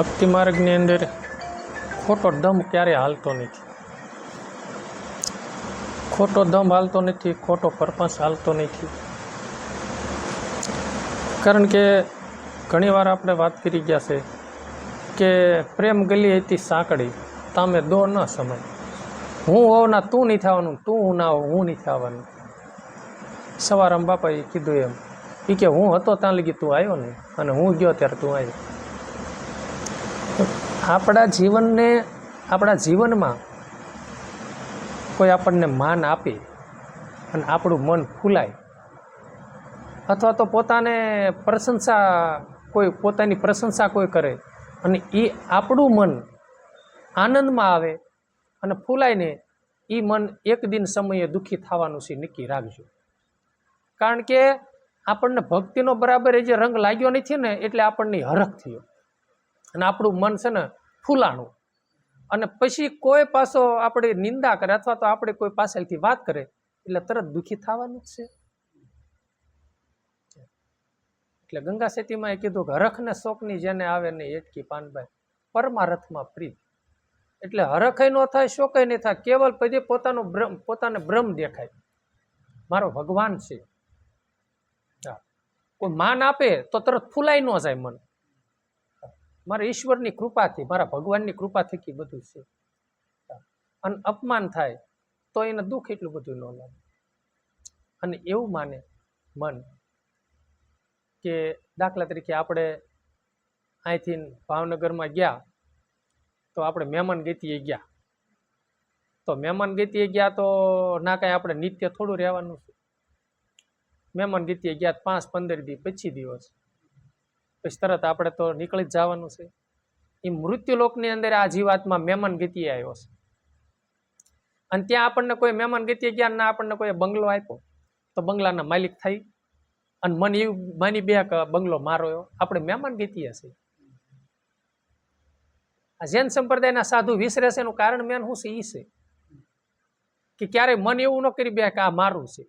ભક્તિ માર્ગની અંદર ખોટો દમ ક્યારે હાલતો નથી. ખોટો દમ હાલતો નથી, ખોટો પરપંચ હાલતો નથી. કારણ કે ઘણીવાર આપણે વાત કરી ગયા છે કે પ્રેમ ગલી હતી સાંકડી, તામે દો ન સમય. હું હોવ ના તું નહીં થવાનું, તું હું ના હોવ હું નહીં થવાનું. સવારામ બાપાએ કીધું એમ, એ કે હું હતો ત્યાં લગી તું આવ્યો નહીં, અને હું ગયો ત્યારે તું આવ્યો. આપણા જીવનમાં કોઈ આપણને માન આપે અને આપણું મન ફૂલાય, અથવા તો પોતાની પ્રશંસા કોઈ કરે અને એ આપણું મન આનંદમાં આવે અને ફૂલાયને, એ મન એક દિન સમયે દુઃખી થવાનું છે, નક્કી રાખજો. કારણ કે આપણને ભક્તિનો બરાબર એ જે રંગ લાગ્યો નથી ને, એટલે આપણને હરખ થયો અને આપણું મન છે ને ફૂલાણું. અને પછી કોઈ પાછો આપણે નિંદા કરે અથવા તો આપણે કોઈ પાસેથી વાત કરે એટલે તરત દુઃખી થવાનું જ છે. એટલે ગંગા સેતીમાં એ કીધું કે હરખ ને શોકની જેને આવે ને એટકી પાનભાઈ પરમારથમાં પ્રીત. એટલે હરખય ન થાય, શોકય નહીં થાય, કેવલ પછી પોતાને બ્રહ્મ દેખાય, મારો ભગવાન છે. કોઈ માન આપે તો તરત ફૂલાઈ ન જાય મન. મારા ઈશ્વરની કૃપાથી, મારા ભગવાનની કૃપા થકી બધું છે. અને અપમાન થાય તો એને દુઃખ એટલું બધું ન લાગે. અને એવું માને મન કે દાખલા તરીકે આપણે અહીંથી ભાવનગરમાં ગયા તો આપણે મહેમાન ગતિએ ગયા, તો મહેમાન ગતિએ ગયા તો ના કાંઈ આપણે નિત્ય થોડું રહેવાનું છે. મહેમાન ગતિએ ગયા 5-15 દી 25 દિવસ પછી તરત આપણે તો નીકળી જ જવાનું છે. એ મૃત્યુલોકની અંદર આ જીવાતમાં મહેમાન ગતિએ આવ્યો છે. અને ત્યાં આપણને કોઈ મહેમાન ગતિએ ગયા ના આપણને કોઈ બંગલો આપ્યો તો બંગલાના માલિક થઈ અને મને એવું માની બે કે બંગલો મારો એવો. આપણે મહેમાન ગતિએ છે. આ જૈન સંપ્રદાયના સાધુ વિસરે છે એનું કારણ મેન શું છે? એ છે કે ક્યારેય મન એવું ન કરી બે કે આ મારું છે.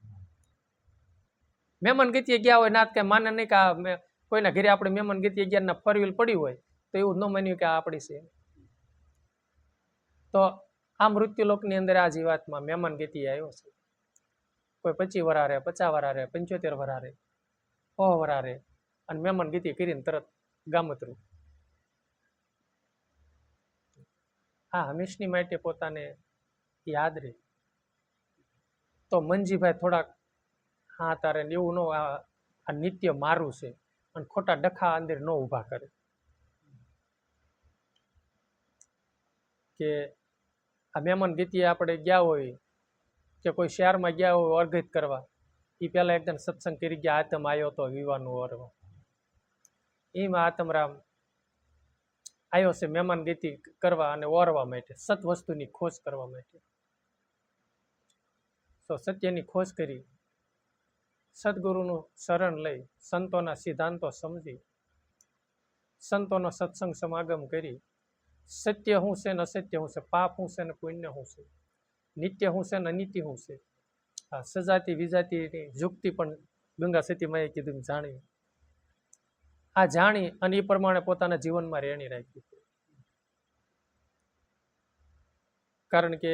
મહેમાન ગતિએ ગયા હોય ના કઈ માને નહીં કે આ કોઈના ઘરે આપણે મહેમાન ગતિએ ગયા ના ફરવીલ પડી હોય તો એવું ન માન્યું કે આ આપણી છે. તો આ મૃત્યુલોકની અંદર આ જીવાતમાં મહેમાન ગતિએ આવ્યો છે. કોઈ 25 વરા રહે, 50 વરા રહે, 75 વરા રહે, 100 વરા રહે, અને મહેમાન ગતિએ કરીને તરત ગામતરું. હા, હંમેશની માટે પોતાને યાદ રહે. તો મંજીભાઈ થોડાક હા તારે એવું ન, આ નિત્ય મારું છે અને ખોટા ડખા અંદર ન ઊભા કરે કે આ મહેમાન ગતિએ આપણે ગયા હોય કે કોઈ શહેરમાં ગયા હોય અર્ઘિત કરવા, એ પહેલા એકદમ સત્સંગ કરી ગયા, આતમ આવ્યો તો વિવાનું ઓરવા. એમાં આતમરામ આવ્યો છે મહેમાન ગતિ કરવા અને ઓરવા માટે, સત વસ્તુની ખોજ કરવા માટે. તો સત્યની ખોજ કરી, સદગુરુનું શરણ લઈ, સંતોના સિદ્ધાંતો સમજી, સંતોનો સત્સંગ સમાગમ કરી, સત્ય શું છે ને અસત્ય શું છે, પાપ શું છે ને પુણ્ય શું છે, નિત્ય શું છે ને અનિત્ય શું છે, આ સજાતી વિજાતિની યુક્તિ પણ ગંગા સતીમાં એ કીધું જાણી. આ જાણી અને એ પ્રમાણે પોતાના જીવનમાં રહેણી રાખી. કારણ કે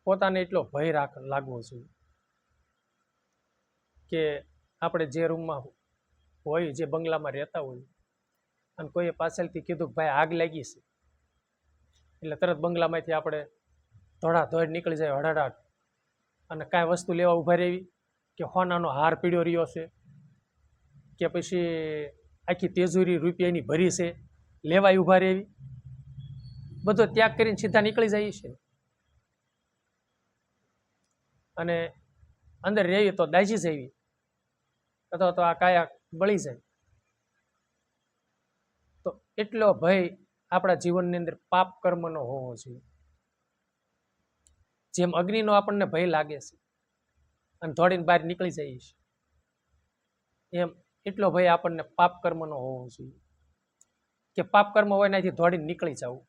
પોતાને એટલો ભય લાગવો જોઈએ કે આપણે જે રૂમમાં હોય, જે બંગલામાં રહેતા હોય, અને કોઈએ પાછળથી કીધું કે ભાઈ આગ લાગી છે, એટલે તરત બંગલામાંથી આપણે ધોળાધોળ નીકળી જાય હડાડાટ, અને કાંઈ વસ્તુ લેવા ઊભા રહેવી કે હોનાનો હાર પીડ્યો રહ્યો છે કે પછી આખી તેજુરી રૂપિયાની ભરી છે લેવાય ઊભા રહેવી, બધો ત્યાગ કરીને સીધા નીકળી જાય છે. અને અંદર રહેવી તો દાજી જવી અથવા તો આ કાયા બળી જાય. તો એટલો ભય આપણા જીવનની અંદર પાપ કર્મનો હોવો જોઈએ. જેમ અગ્નિનો આપણને ભય લાગે છે અને દોડીને બહાર નીકળી જઈએ છીએ, એમ એટલો ભય આપણને પાપ કર્મનો હોવો જોઈએ કે પાપ કર્મ હોય એનાથી દોડીને નીકળી જવું,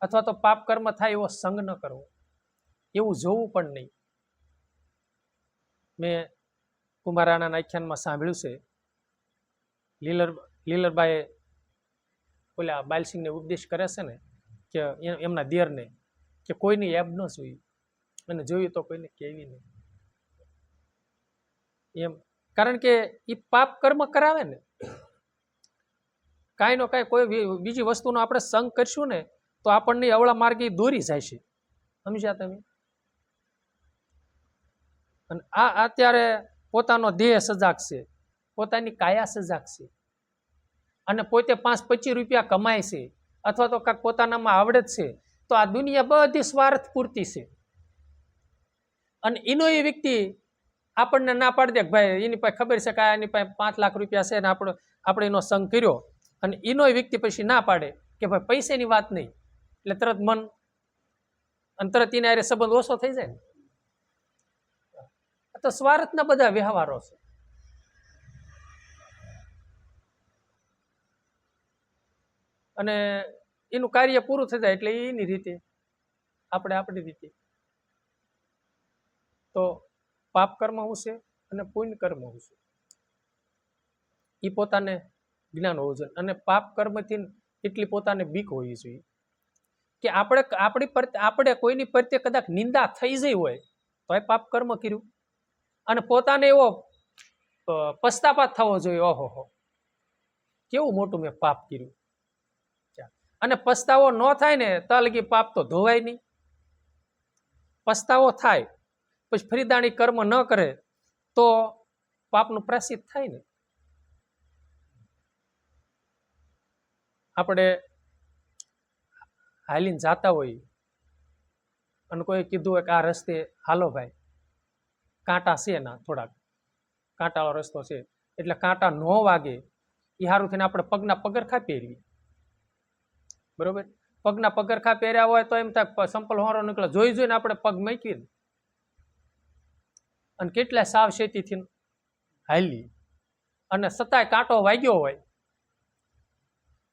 અથવા તો પાપ કર્મ થાય એવો સંગ ન કરવો, એવું જોવું પણ નહીં. મેં કુમારાણાના આખ્યાનમાં સાંભળ્યું છે લીલર લીલરબાએ ઓલા બાલસિંહને ઉપદેશ કરે છે ને કે એમના દેરને કે કોઈની એબ ન જોઈ અને જોયું તો કોઈને કેવી નહીં એમ, કારણ કે એ પાપ કર્મ કરાવે ને, કાંઈ નો કાંઈ કોઈ બીજી વસ્તુનો આપણે સંગ કરશું ને તો આપણને અવળા માર્ગે દોરી જાય છે, સમજ્યા તમે? અને આ અત્યારે પોતાનો દેહ સજાગ છે, પોતાની કાયા સજાગ છે, અને પોતે 5-25 રૂપિયા કમાય છે અથવા તો કાંઈક પોતાનામાં આવડત છે, તો આ દુનિયા બધી સ્વાર્થ પૂરતી છે. અને એનો એ વ્યક્તિ આપણને ના પાડી દે કે ભાઈ એની પાસે ખબર છે કે એની પાસે 5 લાખ રૂપિયા છે ને આપણે એનો સંગ કર્યો, અને એનો વ્યક્તિ પછી ના પાડે કે ભાઈ પૈસાની વાત નહીં, એટલે તરત મન અને તરત એને આરે સંબંધ ઓછો થઈ જાય ને. તો સ્વાર્થના બધા વ્યવહારો છે. અને એનું કાર્ય પૂરું થઈ જાય એટલે એની રીતે, આપણે આપણી રીતે. તો પાપ કર્મ શું છે અને પુણ્ય કર્મ શું છે એ પોતાને જ્ઞાન હોવું જોઈએ. અને પાપ કર્મથી એટલી પોતાને બીક હોવી જોઈએ કે આપણે કોઈની પ્રત્યે કદાચ નિંદા થઈ જઈ હોય તો એ પાપ કર્મ કર્યું, અને પોતાને એવો પસ્તાપાત થવો જોઈએ, ઓહો કેવું મોટું મેં પાપ કર્યું. અને પસ્તાવો ન થાય ને તો લગી પાપ તો ધોવાય નહીં. પસ્તાવો થાય પછી ફરીદાણી કર્મ ન કરે તો પાપનું પ્રાયશ્ચિત થાય ને. આપણે હાલીને જાતા હોય અને કોઈ કીધું હોય કે આ રસ્તે હાલો ભાઈ, કાંટા છે ના થોડાક કાંટાવાળો રસ્તો છે, એટલે કાંટા ન વાગે એ સારું થઈને આપણે પગના પગરખા પહેરવી, બરોબર? પગના પગરખા પહેર્યા હોય તો એમ થાય સંપલ હોરો નીકળે, જોઈને આપણે પગ મૂકીએ અને કેટલા સાવચેતીથી હાલી, અને છતાંય કાંટો વાગ્યો હોય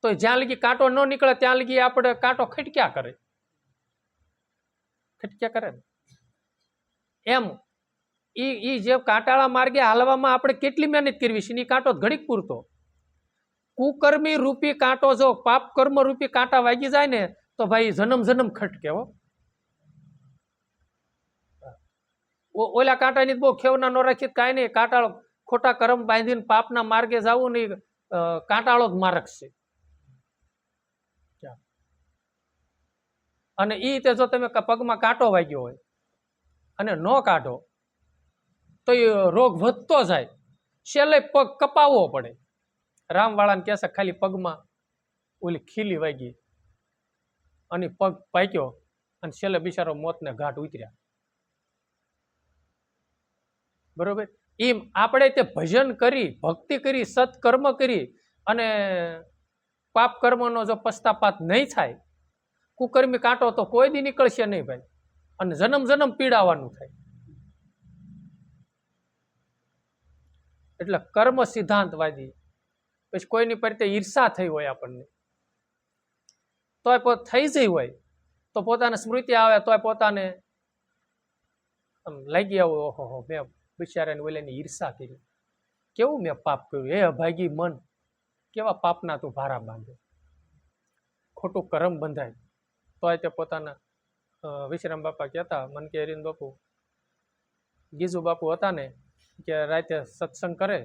તો જ્યાં લગી કાંટો ન નીકળે ત્યાં લગી આપણે કાંટો ખટક્યા કરે ને. એમ ઈ જે કાંટાળા માર્ગે હાલવામાં આપણે કેટલી મહેનત કરવી છે, એ કાંટો ઘડીક પૂરતો. કુકર્મી રૂપી કાંટો જો પાપ કર્મ રૂપી કાંટા વાગી જાય ને તો ભાઈ જન્મ ખટકે હો. ઓલા કાંટાની બહુ ખેવના ન રાખી કાંઈ નહીં, કાંટાળો ખોટા કર્મ બાંધીને પાપના માર્ગે જવું નહીં, કાંટાળો જ માર્ગ છે. અને એ રીતે જો તમે પગમાં કાંટો વાગ્યો હોય અને ન કાઢો તો એ રોગ વધતો જાય, છેલ્લે પગ કપાવવો પડે. રામવાળાને કહેશે ખાલી પગમાં ઓલી ખીલી વાગી અને પગ પાક્યો અને છેલ્લે બિચારો મોતને ઘાટ ઉતર્યા, બરોબર? એમ આપણે તે ભજન કરી, ભક્તિ કરી, સત્કર્મ કરી અને પાપ કર્મનો જો પશ્ચાતાપ નહીં થાય, કુકર્મી કાંટો તો કોઈ દી નીકળશે નહીં ભાઈ, અને જન્મ પીડાવાનું થાય. એટલે કર્મ સિદ્ધાંતવાદી. પછી કોઈની પ્રત્યે ઈર્ષા થઈ હોય આપણને તોય થઈ જઈ હોય તો પોતાને સ્મૃતિ આવે તોય પોતાને લાગી આવું, ઓહો મેં બિચારાને ઓલાની ઈર્ષા કરી, કેવું મેં પાપ કર્યું, હે અભાગી મન, કેવા પાપના તું ભારા બાંધે, ખોટું કર્મ બંધાય. તોય તે પોતાના વિશ્રામ બાપા કહેતા, મન કે હરીન બાપુ, ગીજુ બાપુ હતા ને, કે રાતે સત્સંગ કરે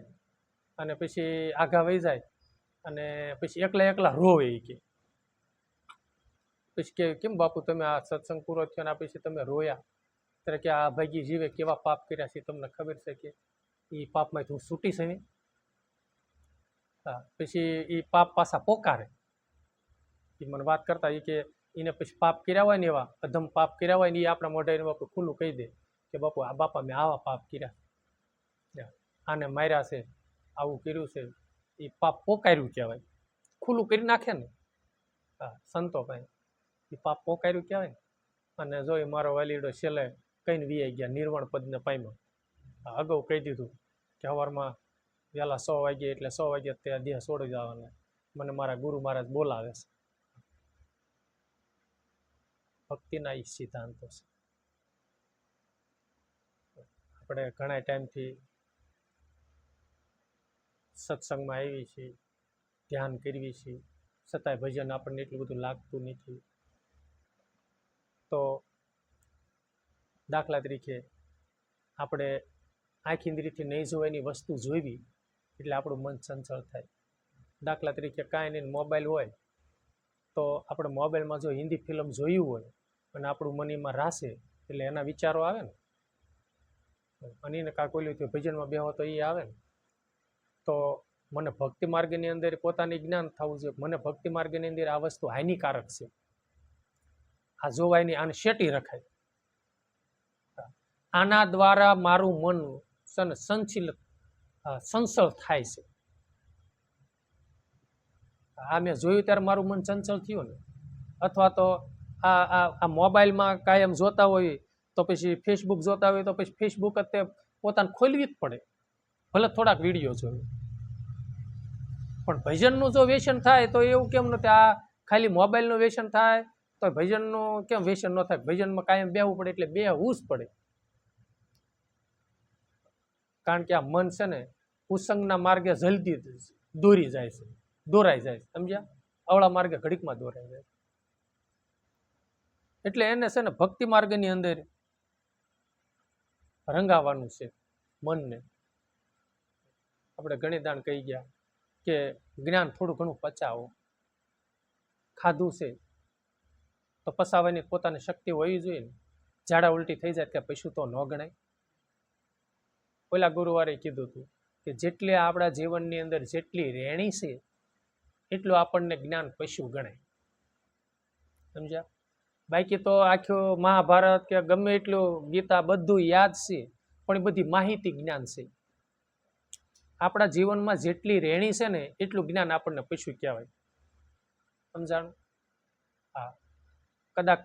અને પછી આઘા વહી જાય અને પછી એકલા રોવે. કે પછી કે કેમ બાપુ તમે આ સત્સંગ પૂરો થયો ને પછી તમે રોયા? ત્યારે કે આ ભાગી જીવે કેવા પાપ કર્યા છે તમને ખબર છે કે એ પાપમાંથી હું છૂટીશ નહીં. હા, પછી એ પાપ પાછા પોકારે. એ મને વાત કરતા એ કે એને પછી પાપ કર્યા હોય ને, એવા અધમ પાપ કર્યા હોય ને, એ આપણા મોઢાને બાપુ ખુલ્લું કહી દે કે બાપુ આ બાપા મેં આવા પાપ કર્યા, આને માર્યા છે, આવું કર્યું છે. એ પાપ પોકાર્યું કહેવાય, ખુલ્લું કરી નાખે ને. હા, સંતો ભાઈ એ પાપ પોકાર્યું કહેવાય ને. અને જો એ મારો વાલીડો છેલ્લે કઈને વી ગયા નિર્વાણ પદને પામ્યો. અગાઉ કહી દીધું કે સવારમાં વહેલા 100 વાગ્યે એટલે 100 વાગ્યે તે દેહ છોડી જવાના, મને મારા ગુરુ મહારાજ બોલાવે છે. ભક્તિના એ સિદ્ધાંતો છે. આપણે ઘણા ટાઈમથી સત્સંગમાં આવી છીએ, ધ્યાન કરવી છે, છતાંય ભજન આપણને એટલું બધું લાગતું નથી. તો દાખલા તરીકે આપણે આંખ ઇન્દ્રિયથી નહીં જોવાની વસ્તુ જોઈવી એટલે આપણું મન ચંચળ થાય. દાખલા તરીકે કાંઈ નહીં, મોબાઈલ હોય તો આપણે મોબાઈલમાં જો હિન્દી ફિલ્મ જોયું હોય અને આપણું મન એમાં રાસે એટલે એના વિચારો આવે ને, અને એને કાંક ઓલું થયું ભજનમાં બેહો તો એ આવે ને. તો મને ભક્તિ માર્ગની અંદર પોતાની જ્ઞાન થવું જોઈએ, મને ભક્તિ માર્ગની અંદર આ વસ્તુ હાનિકારક છે, આ જોવાયની, આને શેટી રખાય. આના દ્વારા મારું મન સંચળ થાય છે. આ મેં જોયું ત્યારે મારું મન ચંચળ થયું ને. અથવા તો આ મોબાઈલમાં કાયમ જોતા હોય તો પછી ફેસબુક જોતા હોય તો પછી ફેસબુક જ તે પોતાને ખોલવી જ પડે, ભલે થોડાક વિડીયો જોયું. પણ ભજનનું જો વ્યસન થાય તો એવું કેમ નથી? આ ખાલી મોબાઈલનું વ્યસન થાય તો ભજનનું કેમ વ્યસન ન થાય? ભજનમાં કાયમ બેહવું પડે એટલે બેહવું જ પડે. કારણ કે આ મન છે ને કુસંગના માર્ગે જલ્દી દોરાઈ જાય છે, સમજ્યા? અવળા માર્ગે ઘડીકમાં દોરાઈ જાય. એટલે એને છે ને ભક્તિ માર્ગની અંદર રંગાવાનું છે મનને. આપણે ઘણી દાણ કહી ગયા કે જ્ઞાન થોડું ઘણું પચાવો. ખાધું છે તો પચાવવાની પોતાની શક્તિ હોવી જોઈએ ને. ઝાડા ઉલટી થઈ જાય કે પશુ તો ન ગણાય. પેલા ગુરુવારે કીધું હતું કે જેટલી આપણા જીવનની અંદર જેટલી રેણી છે એટલું આપણને જ્ઞાન પશુ ગણાય, સમજ્યા? બાકી તો આખું મહાભારત કે ગમે એટલું ગીતા બધું યાદ છે, પણ એ બધી માહિતી જ્ઞાન છે. આપણા જીવનમાં જેટલી રેણી છે ને એટલું જ્ઞાન આપણને પશુ કહેવાય, સમજાણું? હા, કદાચ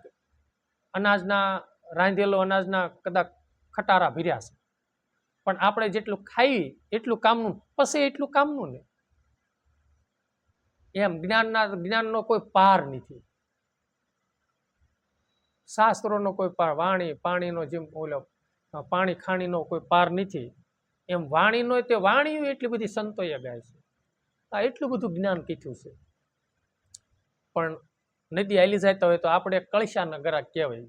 અનાજના રાંધેલો અનાજના કદાચ ખટારા ભર્યા છે, પણ આપણે જેટલું ખાઈ એટલું કામનું, પછી એટલું કામનું ને. એમ જ્ઞાનનો કોઈ પાર નથી, શાસ્ત્રોનો કોઈ પાર, વાણી પાણીનો, જેમ ઓલો પાણી ખાણીનો કોઈ પાર નથી, એમ વાણીનો તે વાણીઓ એટલી બધી સંતોએ ગાય છે. આ એટલું બધું જ્ઞાન કીધું છે. પણ નદી હાલી જતા હોય તો આપણે કળશાના ગરાક કહેવાય.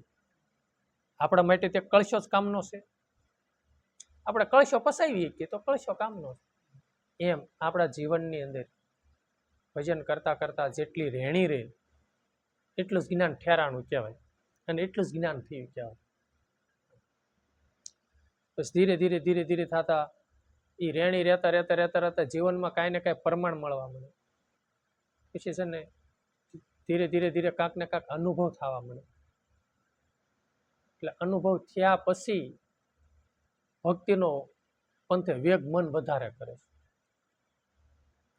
આપણા માટે તે કળશો જ કામનો છે. આપણે કળશો પસાવીએ કે તો કળશો કામનો છે. એમ આપણા જીવનની અંદર ભજન કરતા કરતા જેટલી રેણી રહે એટલું જ જ્ઞાન ઠેરાણું કહેવાય, અને એટલું જ જ્ઞાન થયું કહેવાય. બસ ધીરે ધીરે ધીરે ધીરે થતા એ રેણી રહેતા રહેતા રહેતા રહેતા જીવનમાં કાંઈ ને કાંઈ પ્રમાણ મળવા મળે. પછી છે ને ધીરે ધીરે ધીરે કાંક ને કાંક અનુભવ થવા મળે. એટલે અનુભવ થયા પછી ભક્તિનો પંથે વેગ મન વધારે કરે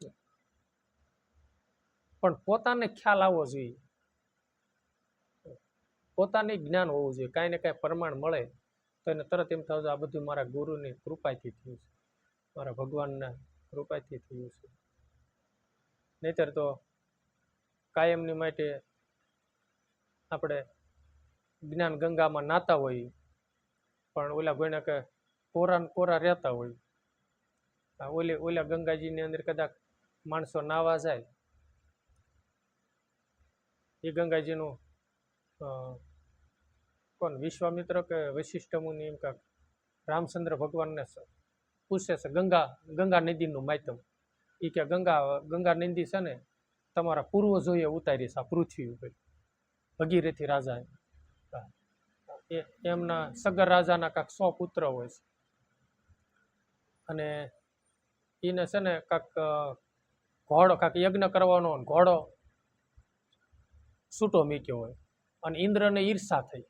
છે. પણ પોતાને ખ્યાલ આવવો જોઈએ, પોતાને જ્ઞાન હોવું જોઈએ. કાંઈ ને કાંઈ પ્રમાણ મળે તો એને તરત એમ થવું આ બધું મારા ગુરુની કૃપાથી થયું છે, મારા ભગવાનના કૃપાથી થયું છે. નહીતર તો કાયમની માટે આપણે જ્ઞાન ગંગામાં નાતા હોઈએ પણ ઓલા ગોયના કે કોરા રહેતા હોય. ઓલા ગંગાજીની અંદર કદાચ માણસો નાવા જાય, એ ગંગાજીનું કોણ વિશ્વામિત્ર કે વશિષ્ઠ મુનિ એમ કાંક રામચંદ્ર ભગવાનને પૂછે છે ગંગા નદીનું માધ્યમ. એ કે ગંગા નદી છે ને તમારા પૂર્વજોએ ઉતારી છે આ પૃથ્વી ઉપર. ભગીરથી રાજા એમના સગર રાજાના કાંક 100 પુત્ર હોય છે, અને એને છે ને કાંક ઘોડો કાંક યજ્ઞ કરવાનો ઘોડો છૂટો મીક્યો હોય, અને ઇન્દ્રને ઈર્ષા થઈ.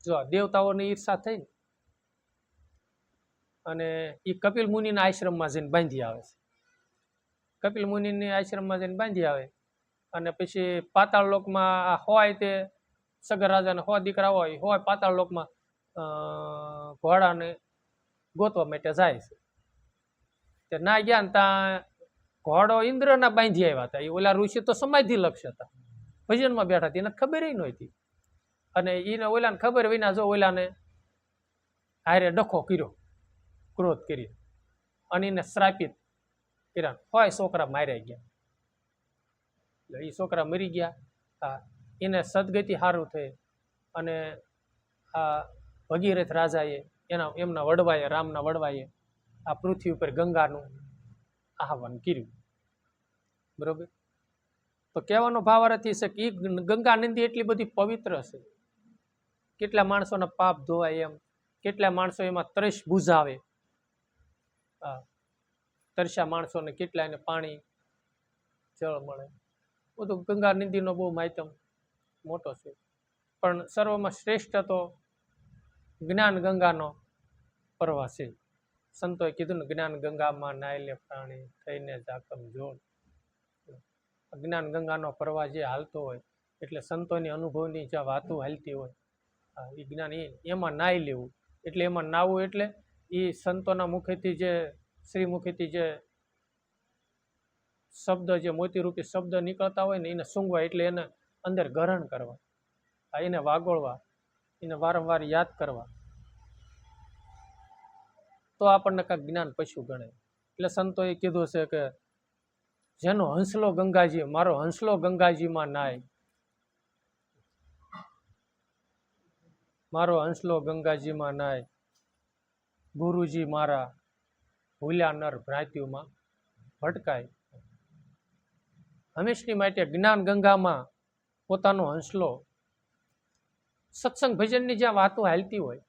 જો દેવતાઓને ઈર્ષા થઈ ને, અને એ કપિલ મુનિના આશ્રમમાં જઈને બાંધી આવે છે. કપિલ મુનિની આશ્રમમાં જઈને બાંધી આવે, અને પછી પાતાળ લોકમાં હોય તે સગર રાજાને 100 દીકરા હોય પાતાળ લોકમાં ઘોડાને ગોતવા માટે જાય છે. તે ના ગયા ને ત્યાં ઘોડો ઇન્દ્રના બાંધી આવ્યા હતા. એ ઓલા ઋષિ તો સમાધિ લક્ષ હતા, ભજનમાં બેઠા હતા, એને ખબર નહોતી. અને એને ઓલાને ખબર વિના જો ઓલાને હારે ડખો કર્યો, ક્રોધ કર્યો, અને એને શ્રાપિત કર્યા, હોય છોકરા માર્યા ગયા. એટલે એ છોકરા મરી ગયા. હા, એને સદગતિ સારું થઈ. અને આ ભગીરથ રાજાએ એમના વડવાએ, રામના વડવાએ આ પૃથ્વી ઉપર ગંગાનું આહવાન કર્યું. બરોબર. તો કહેવાનો ભાવ અર્થી છે કે એ ગંગા નદી એટલી બધી પવિત્ર છે, કેટલા માણસોના પાપ ધોવાય એમ, કેટલા માણસો એમાં તરસ બુઝાવે. તરસ્યા માણસોને કેટલા એને પાણી જળ મળે. બધું ગંગા નદીનો બહુ માધ્યમ મોટો છે. પણ સર્વમાં શ્રેષ્ઠ તો જ્ઞાન ગંગાનો પ્રવાહ છે. સંતોએ કીધું ને, જ્ઞાન ગંગામાં નાયલે પ્રાણી થઈને જાકમ જોડ. જ્ઞાન ગંગાનો પ્રવાહ જે હાલતો હોય, એટલે સંતોની અનુભવની જે વાતો હાલતી હોય, એ જ્ઞાન એમાં નાહી લેવું. એટલે એમાં નાહવું એટલે એ સંતોના મુખેથી જે, શ્રી મુખેથી જે શબ્દ, જે મોતીરૂપી શબ્દ નીકળતા હોય ને, એને સૂંઘવા, એટલે એને અંદર ગ્રહણ કરવા, એને વાગોળવા, એને વારંવાર યાદ કરવા, તો આપણને કાંઈક જ્ઞાન પછું ગણે. એટલે સંતોએ કીધું છે કે જેનો હંસલો ગંગાજી, મારો હંસલો ગંગાજીમાં નાય, મારો હંસલો ગંગાજીમાં નાય, ગુરુજી મારા ભૂલ્યા નર ભ્રાંતિઓમાં ભટકાય. હંમેશની માટે જ્ઞાન ગંગામાં પોતાનો હંસલો, સત્સંગ ભજનની જ્યાં વાતો હાલતી હોય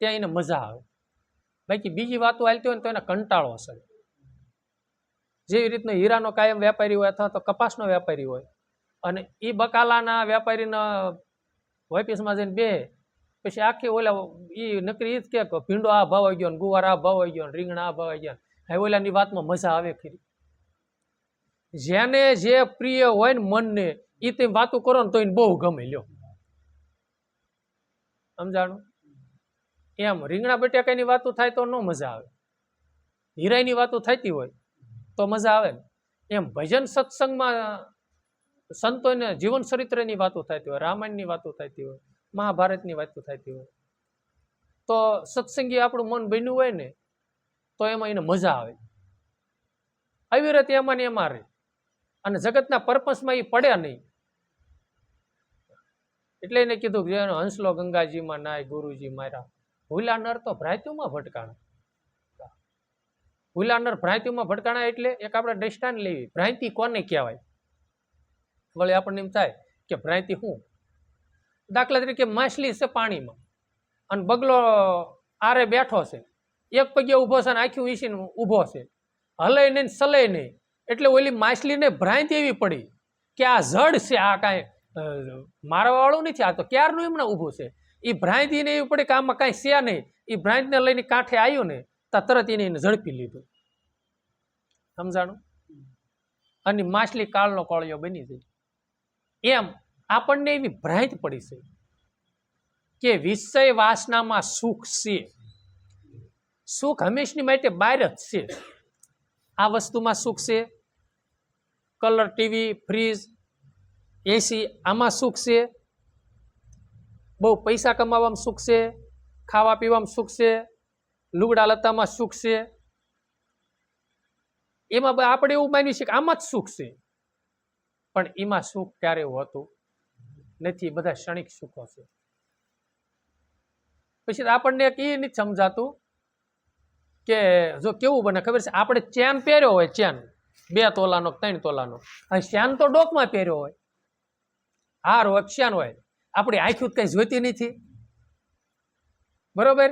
ત્યાં એને મજા આવે. બાકી બીજી વાતો હાલતી હોય ને તો એને કંટાળો હશે. જેવી રીતનો હીરાનો કાયમ વેપારી હોય અથવા તો કપાસનો વેપારી હોય, અને એ બકાલાના વેપારીના ઓફિસમાં જઈને બે, પછી આખી ઓલા એ નકરી જ કે ભીંડો આ ભાવ આવી ગયો ને, ગુવાર આ ભાવ આવી ગયો ને, રીંગણા આ ભાવ આવી ગયા, હવે ઓલાની વાતમાં મજા આવે ખરી. જેને જે પ્રિય હોય ને મનને, એ તમે વાતો કરો ને તો એને બહુ ગમે. લ્યો, સમજાણું? એમ રીંગણા બટાકાની વાતો થાય તો ન મજા આવે, હીરાની વાતો થતી હોય તો મજા આવે ને. એમ ભજન સત્સંગમાં સંતોને જીવન ચરિત્રની વાતો થતી હોય, રામાયણની વાતો થતી હોય, મહાભારતની વાતો થતી હોય, તો સત્સંગી આપણું મન બન્યું હોય ને, તો એમાં એને મજા આવે. અવિરત એમાં ને એમાં રહે, અને જગતના પર્પસમાં એ પડ્યા નહીં. એટલે એને કીધું કે હંસલો ગંગાજીમાં નાય, ગુરુજી મારા ભૂલા નર તો ભ્રાંતિઓમાં ભટકાણા. ભૂલા નર ભ્રાંતિઓમાં ભટકાણા એટલે એક આપણે દ્રષ્ટાંત લેવી, ભ્રાંતિ કોને કહેવાય. વળી આપણને એમ થાય કે ભ્રાંતિ શું? દાખલા તરીકે માછલી છે પાણીમાં, અને બગલો આરે બેઠો છે, એક પગે ઊભો છે અને આખું વીસીને ઊભો છે, હલે નહીં સલે નહીં. એટલે ઓલી માછલીને ભ્રાંતિ એવી પડી કે આ જડ છે, આ કાંઈ મારવા વાળું નથી, આ તો ક્યારનું એમના ઊભું છે. એ ભ્રાંતિને એવી પડી કે આમાં કાંઈ છે નહીં. એ ભ્રાંતિને લઈને કાંઠે આવ્યું ને, તો તરત એને ઝડપી લીધું. સમજાણું? અને માછલી કાળનો કોળિયો બની ગઈ. એમ આપણને એવી ભ્રાંતિ પડી છે કે વિષય વાસનામાં સુખ છે. સુખ હંમેશની માટે બહાર જ છે. આ વસ્તુમાં સુખ છે, કલર ટીવી, ફ્રીજ, એસી, આમાં સુખ છે. બહુ પૈસા કમાવામાં સુખ છે, ખાવા પીવામાં સુખ છે, લુગડા લતામાં સુખ છે. એમાં આપણે એવું માન્યું છે કે આમાં જ સુખ છે, પણ એમાં સુખ ક્યારે હોતું નથી. બધા ક્ષણિક સુખો છે. પછી આપણને એ નથી સમજાતું કે જો કેવું બને ખબર છે, આપણે ચેન પહેર્યો હોય, ચેન 2 તોલાનો 3 તોલાનો, અને ચેન તો ડોકમાં પહેર્યો હોય, હાર હોય, ચેન હોય, આપણી આંખી કઈ જોતી નથી. બરોબર?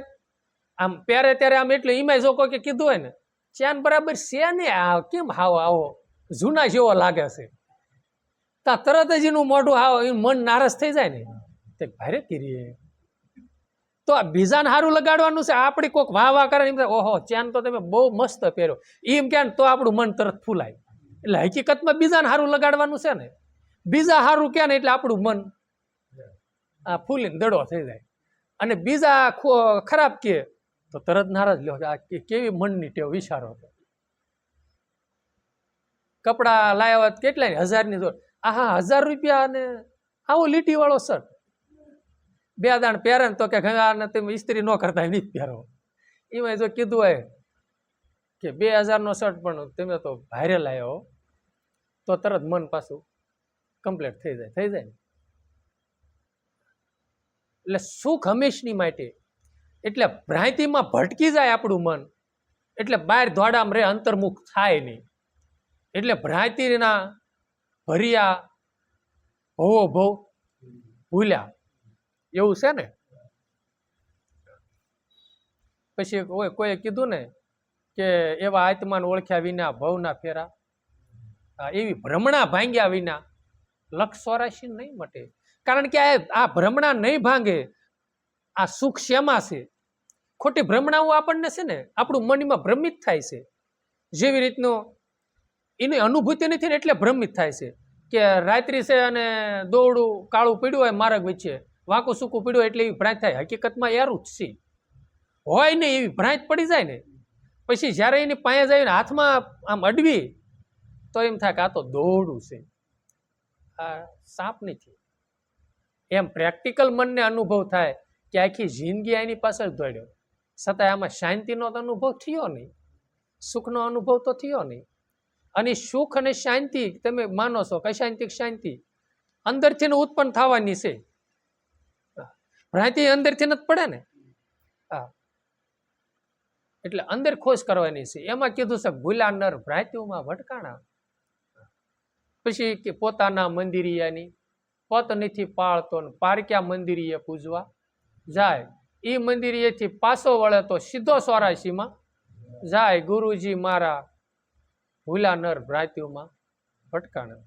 આમ પહેરે ત્યારે આમ એટલે એમાં જો કોઈ કીધું હોય ને ચેન બરાબર છે ને, આ કેમ હાવ આવો જૂના જેવો લાગે છે, તા તરત જ એનું મોઢું હાવ મન નારાજ થઈ જાય ને, તે ભારે કરીએ. તો આ બીજાને સારું લગાડવાનું છે, આપણી કોઈક વાહ વાહ કરે, એમ ઓહો ચેન તો તમે બહુ મસ્ત પહેરો, એમ કે તો આપણું મન તરત ફૂલાય. એટલે હકીકતમાં બીજાને સારું લગાડવાનું છે ને, બીજા સારું કે ને એટલે આપણું મન આ ફૂલીને દડો થઈ જાય. અને બીજા ખરાબ કે તો તરત નારાજ લ્યો. આ કેવી મનની ટેવ, વિચારો. કપડા લાવ્યા હોત કેટલાય 1000ની જોડ, આહા 1000 રૂપિયા અને આવો લીટી વાળો શર્ટ 2 દાણ પહેરે તો કે તમે ઇસ્ત્રી ન કરતા એમ જ પહેરો. એમાં જો કીધું હોય કે 2000નો શર્ટ પણ તમે તો ભારે લાવ્યો તો તરત મન પાછું કમ્પ્લીટ થઈ જાય ને. એટલે સુખ હંમેશની માટે, એટલે ભ્રાંતિમાં ભટકી જાય આપણું મન, એટલે બહાર દોડામ રે, અંતર્મુખ થાય નહીં. એટલે ભ્રાંતિના ભર્યા ભવો ભવ ભૂલ્યા એવું છે ને. પછી કોઈએ કીધું ને કે એવા આત્માને ઓળખ્યા વિના ભવના ફેરા, એવી ભ્રમણા ભાંગ્યા વિના લક્ષ 84 નહીં મટે. કારણ કે આ ભ્રમણા નહીં ભાંગે. આ સુખ શેમાં છે? ખોટી ભ્રમણાઓ આપણને છે ને આપણું મનમાં ભ્રમિત થાય છે. જેવી રીતનો એની અનુભૂતિ નથી ને એટલે ભ્રમિત થાય છે કે રાત્રિ છે અને દોડું કાળું પીડ્યું હોય માર્ગ વચ્ચે, વાંકું સૂકું પીડ્યું એટે એવી ભ્રાંત થાય. હકીકતમાં એરું જ છે, હોય ને એવી ભ્રાંત પડી જાય ને. પછી જ્યારે એની પાસે જાય ને હાથમાં આમ અડવી તો એમ થાય કે આ તો દોડું છે, આ સાપ નથી. એમ પ્રેક્ટિકલ મનને અનુભવ થાય કે આખી જિંદગી એની પાછળ દોડ્યો, છતાંય આમાં શાંતિનો તો અનુભવ થયો નહીં, સુખનો અનુભવ તો થયો નહીં. અને સુખ અને શાંતિ તમે માનો છો કે અશાંતિક શાંતિ અંદરથી ઉત્પન્ન થવાની છે. ભ્રાંતિ અંદરથી જ પડે ને. હા, એટલે અંદર ખોજ કરવાની છે. એમાં કીધું છે ભૂલા નર ભ્રાંતિઓમાં ભટકાણા. પછી કે પોતાના મંદિરિયાની પત નથી પાળતો ને પારક્યા મંદિરીએ પૂજવા જાય, એ મંદિરીએથી પાછો વળે તો સીધો 84માં જાય. ગુરુજી મારા ભૂલા નર ભ્રાંતિઓમાં ભટકાણા.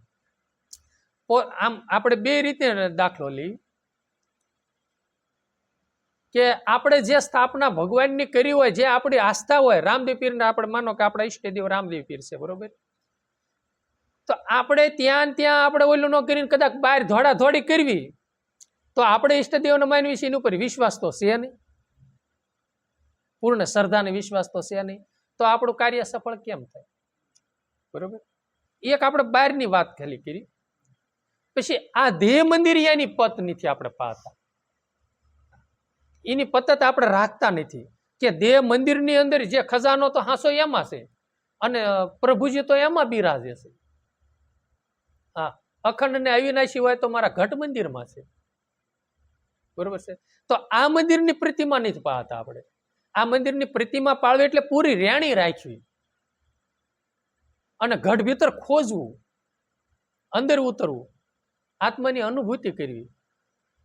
આમ આપણે બે રીતે દાખલો લઈ કે આપણે જે સ્થાપના ભગવાનની કરી હોય, જે આપણી આસ્થા હોય, રામદેવ પીરને આપણે માનો કે આપણા ઈષ્ટદેવ રામદેવ પીર છે, બરોબર? તો આપણે ત્યાં આપણે ઓલું ન કરીને કદાચ બહાર ધોડા ધોડી કરવી તો આપણે ઈષ્ટદેવને માનવી છે, એની ઉપર વિશ્વાસ તો છે નહીં, પૂર્ણ શ્રદ્ધાને વિશ્વાસ તો છે નહીં, તો આપણું કાર્ય સફળ કેમ થાય? બરોબર. એક આપણે બહારની વાત ખાલી કરી. પછી આ દેહ મંદિરિયાની પત નથી આપણે પાતા, એની પતત આપણે રાખતા નથી કે દેહ મંદિરની અંદર જે ખજાનો તો હાંસો એમાં છે અને પ્રભુજી તો એમાં બિરાજે છે. હા, અખંડ ને અવિનાશી હોય તો મારા ઘટ મંદિરમાં છે, બરોબર છે. તો આ મંદિરની પ્રતિમા નથી પાતા આપણે. આ મંદિરની પ્રતિમા પાળવી એટલે પૂરી રેણી રાખવી અને ઘટ ભીતર ખોજવું, અંદર ઉતરવું, આત્માની અનુભૂતિ કરવી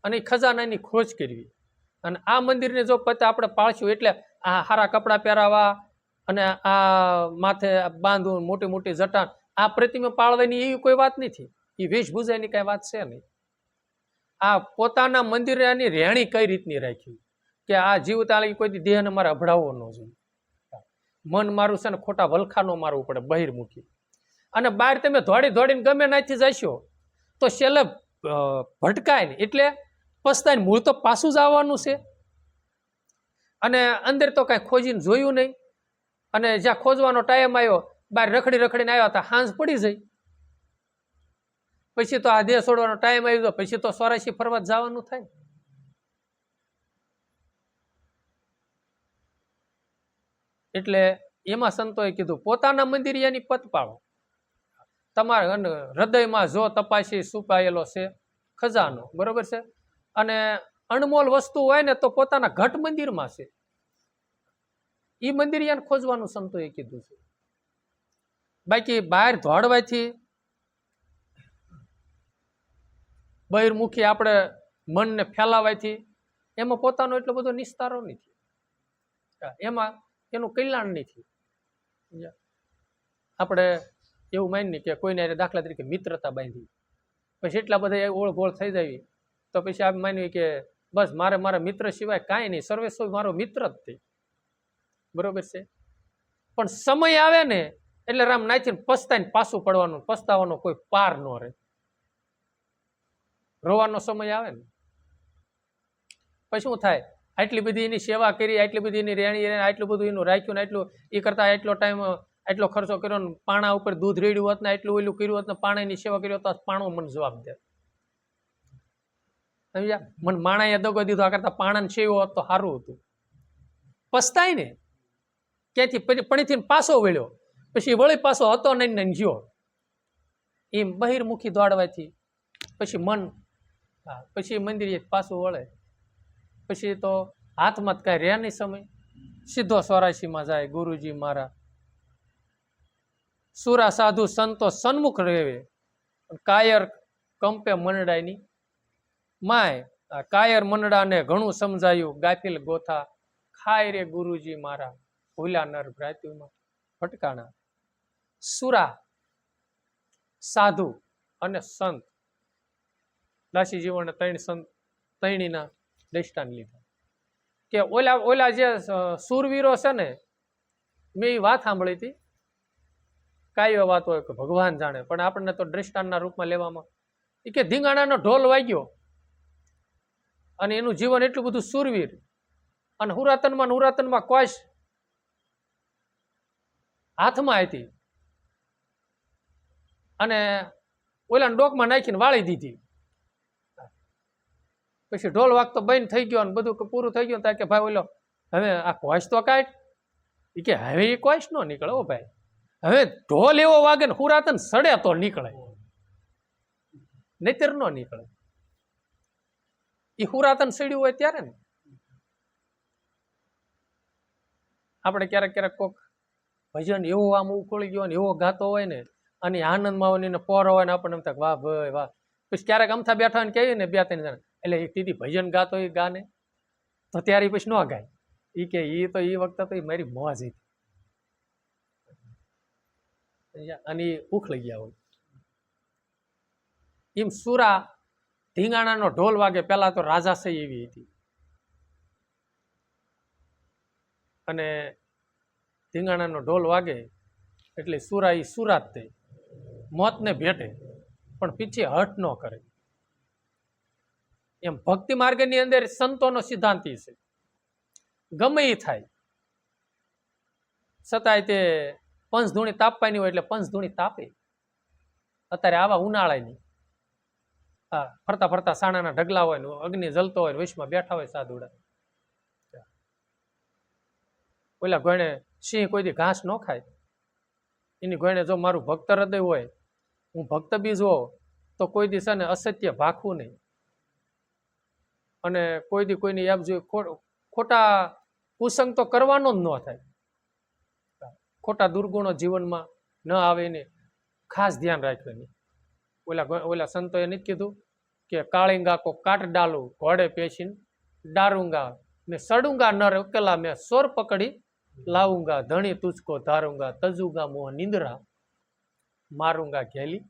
અને ખજાનાની ખોજ કરવી. અને આ મંદિરને જો પતે આપણે પાળશું એટલે આ સારા કપડાં પહેરાવા અને આ માથે બાંધવું, મોટી મોટી જટાણ, આ પ્રતિમા પાળવાની એવી કોઈ વાત નથી. એ વેશભૂષાની કઈ વાત છે નહીં. આ પોતાના મંદિરની રહેણી કઈ રીતની રાખી કે આ જીવ તાળી કોઈ દેહને મારે અભડાવવો ન જોઈએ. મન મારું છે ને ખોટા વલખા ન મારવું પડે બહિર્મુખી. અને બહાર તમે દોડી દોડીને ગમે નાથી જશો તો છેલ્લે ભટકાય ને એટલે પસ્તાય, મૂળ તો પાછું જ આવવાનું છે. અને અંદર તો કાંઈ ખોજીને જોયું નહીં અને જ્યાં ખોજવાનો ટાઈમ આવ્યો બહાર રખડી રખડીને આવ્યા હતા, હાંજ પડી જાય. પછી તો આ દેહ છોડવાનો ટાઈમ આવી ગયો, પછી તો 84 ફરવા જવાનું થાય. એટલે એમાં સંતોએ કીધું પોતાના મંદિરિયાની પત પાળો. તમારા હૃદયમાં જો તપાસી છુપાયેલો છે ખજાનો, બરોબર છે, અને અણમોલ વસ્તુ હોય ને તો પોતાના ઘટ મંદિરમાં છે, એ મંદિરિયાને ખોજવાનું સંતોએ કીધું છે. બાકી બહાર દોડવાથી બહિર્મુખી આપણે મનને ફેલાવાથી એમાં પોતાનો એટલો બધો નિસ્તારો નથી, એમાં એનું કલ્યાણ નથી. આપણે એવું માનીએ કે કોઈને દાખલા તરીકે મિત્રતા બાંધી, પછી એટલા બધા ઓળઘોળ થઈ જાય તો પછી આપણે માનીએ કે બસ મારે મારા મિત્ર સિવાય કાંઈ નહીં, સર્વેશ્વર મારો મિત્ર જ તે, બરોબર છે. પણ સમય આવે ને એટલે રામ નાચીને પસ્તાઈને પાછું પડવાનું, પસ્તાવાનો કોઈ પાર ન રહે. રોવાનો સમય આવે ને પછી શું થાય? આટલી બધી એની સેવા કરી, આટલી બધી એની રેણી, આટલું બધું એનું રાખ્યું ને આટલું એ કરતા એટલો ટાઈમ આટલો ખર્ચો કર્યો ને પાણા ઉપર દૂધ રેડ્યું હોત ને એટલું ઓલું કર્યું હોત ને પાણાની સેવા કરી હોત તો પાણો મને જવાબ દે. સમજ્યા? મને માણાએ દગો દીધો, આ કરતા પાણાને સેવો હોત તો સારું હતું. પસ્તાય ને ક્યાંથી પછી પણીથી પાછો વળ્યો, પછી વળી પાછો હતો નહીં ને ગયો. એમ બહિર્મુખી દોડવાથી પછી મન, હા, પછી મંદિરે પાછું વળે. પછી તો હાથમાં જ કાંઈ રહે નહીં સમય, સીધો 84માં જાય. ગુરુજી મારા સુરા સાધુ સંતો સન્મુખ રહેવે, કાયર કંપે મનડાયની માય. કાયર મનડાને ઘણું સમજાયું, ગાફિલ ગોથા ખાય રે ગુરુજી મારા, ભૂલા નર ભ્રાત્યુમાં ભટકાણા. સુરા, સાધુ અને સંત, દાસી જીવને 3 સંત, 3ના દ્રષ્ટાંત લીધા. કે ઓલા જે સુરવીરો છે ને, મેં એ વાત સાંભળી હતી. કાંઈ વાત હોય કે ભગવાન જાણે, પણ આપણને તો દ્રષ્ટાંતના રૂપમાં લેવામાં. એ કે ધીંગાણાનો ઢોલ વાગ્યો અને એનું જીવન એટલું બધું સુરવીર, અને હુરાતનમાં કોશ હાથમાં હતી અને ઓલા ડોકમાં નાખીને વાળી દીધી. પછી ઢોલ વાગતો બંધ થઈ ગયો અને બધું પૂરું થઈ ગયું. કે ભાઈ ઓલો હવે આ કોશ તો કાઢ. એ કે હવે એ કોશ નો નીકળે. ઓ ભાઈ, હવે ઢોલ એવો વાગે ને હુરાતન સડે તો નીકળે, નહીતર ન નીકળે. એ હુરાતન સડ્યું હોય ત્યારે ને. આપણે ક્યારેક ક્યારેક કોક ભજન એવો આમ ઉખોળી ગયો ને એવો ગાતો હોય ને, અને આનંદમાં હોય ને પોરો હોય ને, આપણને એમ થાય વાહ ભાઈ વાહ. પછી ક્યારેક અમથા બેઠા ને કહીએ ને 2-3 જણા, એટલે એ દીદી ભજન ગાતો એ ગાને, તો ત્યારે પછી ન ગાય. એ કે એ તો એ વખતે તો મારી મોજ હતી, અને એ ઉખળી ગયા હોય. એમ સુરા ધીંગાણાનો ઢોલ વાગે, પેલા તો રાજાશાહી એવી હતી, અને ધીંગાણાનો ઢોલ વાગે એટલે સુરા એ સુરાત થઈ, મોતને ભેટે પણ પીછે હટ ન કરે. એમ ભક્તિ માર્ગની અંદર સંતોનો સિદ્ધાંત છે, ગમે એ થાય છતાંય તે પંચધૂણી તાપવાની હોય એટલે પંચધૂણી તાપે. અત્યારે આવા ઉનાળાની ફરતા ફરતા સાણાના ઢગલા હોય ને, અગ્નિ જલતો હોય, વૈશમાં બેઠા હોય સાધુડા. ઓલા ગણે સિંહ કોઈ દી ઘાસ ન ખાય, એની ગણે જો મારું ભક્ત હૃદય હોય, હું ભક્ત બીજ હોઉં, તો કોઈ દી છે ને અસત્ય ભાખવું નહીં, અને કોઈ દી કોઈની યાબ જોઈએ ખોટા કુસંગ તો કરવાનો જ ન થાય. ખોટા દુર્ગુણો જીવનમાં ન આવે ને ખાસ ધ્યાન રાખવાનું. ઓલા સંતોએ નથી કીધું કે કાળિંગા કો કાટ ડાલું ઘોડે પેશીને ડારૂંગા ને સડુંગા નર ઉકેલા મેં સોર પકડી લાવુંગા, ધણી તુચકો ધારુંગા, તજુગા મોહ નિંદ્રા, મારુંગા ઘેલી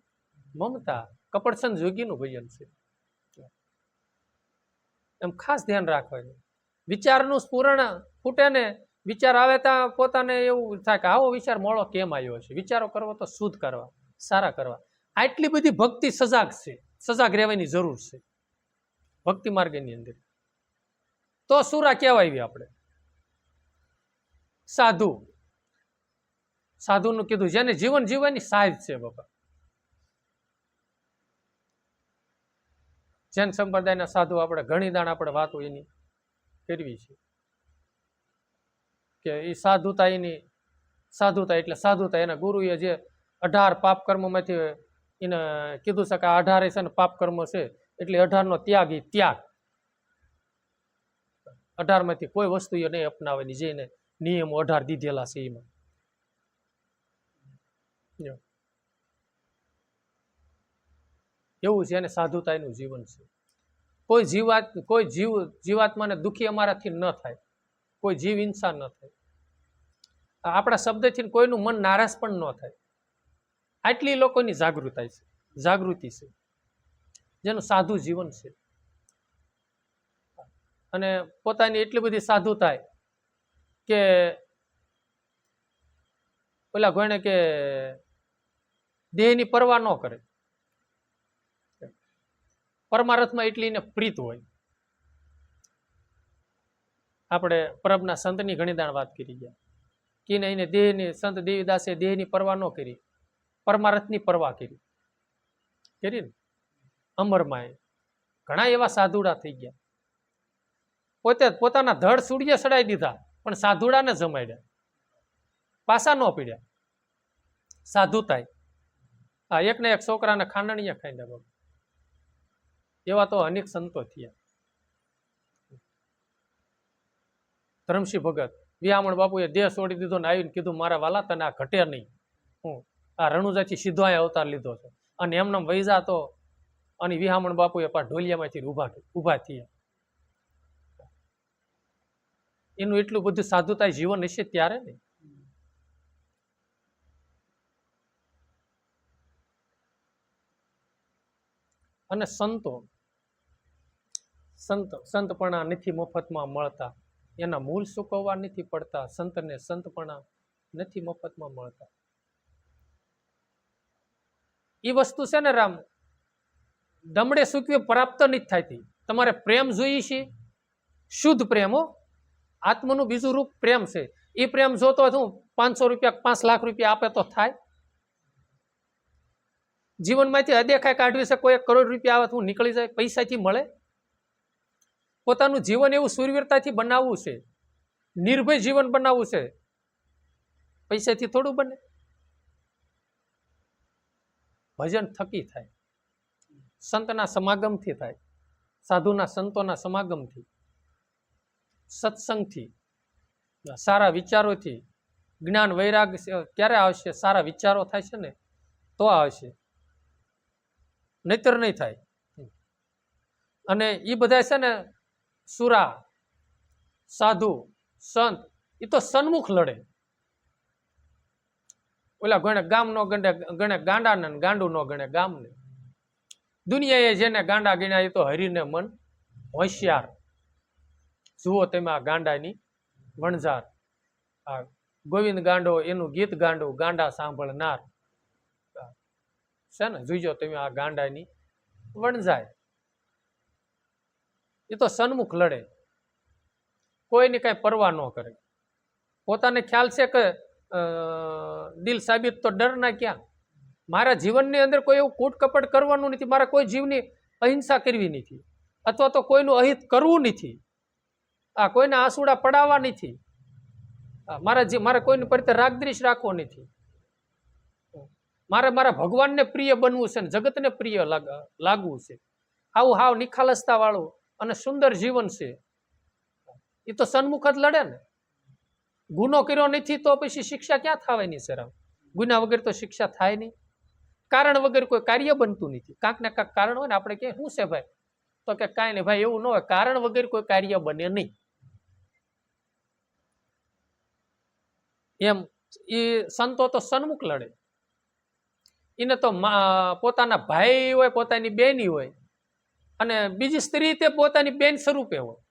મમતા. કપડસંદ જોગીનું ભજન છે. એમ ખાસ ધ્યાન રાખવાનું. વિચારનું સ્ફુરણ ફૂટે ને, વિચાર આવે ત્યાં પોતાને એવું થાય કે આવો વિચાર મોળો કેમ આવ્યો છે. વિચારો કરવો તો શુદ્ધ કરવા, સારા કરવા. આટલી બધી ભક્તિ સજાગ છે, સજાગ રહેવાની જરૂર છે ભક્તિ માર્ગની અંદર. તો સુરા કહેવાય. આપણે સાધુ, સાધુનું કીધું જેને જીવન જીવવાની સાધ છે. બાપા જૈન સંપ્રદાયના સાધુ આપણે ઘણી દાણ આપણે વાતો એની કરવી છે કે એ સાધુતા, એની સાધુતા એટલે સાધુતા. એના ગુરુએ જે 18 પાપ કર્મોમાંથી એને કીધું છે કે આ 18 છે ને પાપ કર્મ છે, એટલે 18નો ત્યાગ એ ત્યાગ. 18માંથી કોઈ વસ્તુ એ નહીં અપનાવવાની, જેને નિયમો 18 દીધેલા છે એમાં. એવું છે, એને સાધુતા એનું જીવન છે. કોઈ જીવાત્માને દુઃખી અમારાથી ન થાય, કોઈ જીવ ઇન્સાન ન થાય, આપણા શબ્દથી કોઈનું મન નારાજ પણ ન થાય. આટલી લોકોની જાગૃતિ છે, જેનું સાધુ જીવન છે. અને પોતાની એટલી બધી સાધુ થાય કે ઓલા ગણે કે દેહની પરવા ન કરે, પરમાર્થમાં એટલી એને પ્રીત હોય. આપણે પરબના સંતની ઘણી દાણ વાત કરી ગયા કે એને દેહની, સંત દેવીદાસે દેહની પરવા ન કરી, પરમાર્થની પરવા કરી ને. અમરમાં ઘણા એવા સાધુડા થઈ ગયા, પોતે પોતાના ધડ સૂડીએ સડાઈ દીધા પણ સાધુડાને જમાડ્યા. પાસા ન પીડ્યા, સાધુતાય. આ એક ને એક છોકરાને ખાંડણીયા ખાઈ નાખો, એવા તો અનેક સંતો થયા. ધરમસિંહ ભગત વિહામણ બાપુએ દેહ છોડી દીધો ને આવીને કીધું મારા વાલા તને આ ઘટે નહીં, હું આ રણુજાથી સીધો અહીંયા અવતાર લીધો છે. અને એમને વૈજા તો અને વિહામણ બાપુએ પાછ ઢોલિયામાંથી ઊભા થયા. એનું એટલું બધું સાધુતા જીવન હશે ત્યારે ને. અને સંતપણા નથી મફતમાં મળતા, એના મૂળ સુકવવા નથી પડતા. સંતને સંતપણા નથી મફતમાં મળતા. એ વસ્તુ છે ને રામ, દમડે સૂકવી પ્રાપ્ત નથી થતી. તમારે પ્રેમ જોઈએ છે, શુદ્ધ પ્રેમ. હો, આત્માનું બીજું રૂપ પ્રેમ છે. એ પ્રેમ જોતો હું 500 રૂપિયા 5 લાખ રૂપિયા આપે તો થાય? જીવનમાંથી અદેખાય કાઢવી છે, કોઈ 1 કરોડ રૂપિયા આવે તો હું નીકળી જાય, પૈસાથી મળે? પોતાનું જીવન એવું સુરવીરતાથી બનાવવું છે, નિર્ભય જીવન બનાવવું છે, પૈસાથી થોડું બને. ભજન થકી થાય, સંતના સમાગમથી થાય, સાધુના સંતોના સમાગમથી, સત્સંગથી, સારા વિચારોથી. જ્ઞાન વૈરાગ ક્યારે આવશે? સારા વિચારો થાય છે ને તો આવશે, નહીતર નહીં થાય. અને એ બધા છે ને સુરા, સાધુ, સંત, એ તો સન્મુખ લડે. ઓલા ગણે ગામ નો ગણે ગાંડાને, ગાંડું નો ગણે ગામને. દુનિયાએ જેને ગાંડા ગણ્યા એ તો હરીને મન હોશિયાર. જુઓ તમે આ ગાંડાની વણઝાર. આ ગોવિંદ ગાંડો, એનું ગીત ગાંડું, ગાંડા સાંભળનાર છે ને. જોઈજો તમે આ ગાંડાની વણઝાય. એ તો સન્મુખ લડે, કોઈની કઈ પરવા ન કરે. પોતાને ખ્યાલ છે કે દિલ સાબિત તો ડર ના ક્યાં. મારા જીવનની અંદર કોઈ એવું કૂટ કપટ કરવાનું નથી, મારા કોઈ જીવની અહિંસા કરવી નથી, અથવા તો કોઈનું અહિત કરવું નથી, આ કોઈના આંસુડા પડાવવા નથી, મારે કોઈની પ્રત્યે રાગદ્વેષ રાખવો નથી. મારે મારા ભગવાનને પ્રિય બનવું છે ને જગતને પ્રિય લાગવું છે. આવું હાવ નિખાલસતા વાળું અને સુંદર જીવન છે. એ તો સન્મુખ જ લડે ને. ગુનો કર્યો નથી તો પછી શિક્ષા ક્યાં થવાની છે રામ? ગુના વગર તો શિક્ષા થાય નહીં. કારણ વગર કોઈ કાર્ય બનતું નથી. કાંક ને કાંક કારણ હોય ને. આપણે કે શું છે ભાઈ? તો કે કાંઈ નહીં ભાઈ, એવું ન હોય. કારણ વગર કોઈ કાર્ય બને નહીં. એમ એ સંતો તો સન્મુખ લડે. એને તો પોતાના ભાઈ હોય, પોતાની બેની હોય, અને બીજી સ્ત્રી તે પોતાની બેન સ્વરૂપે હોય,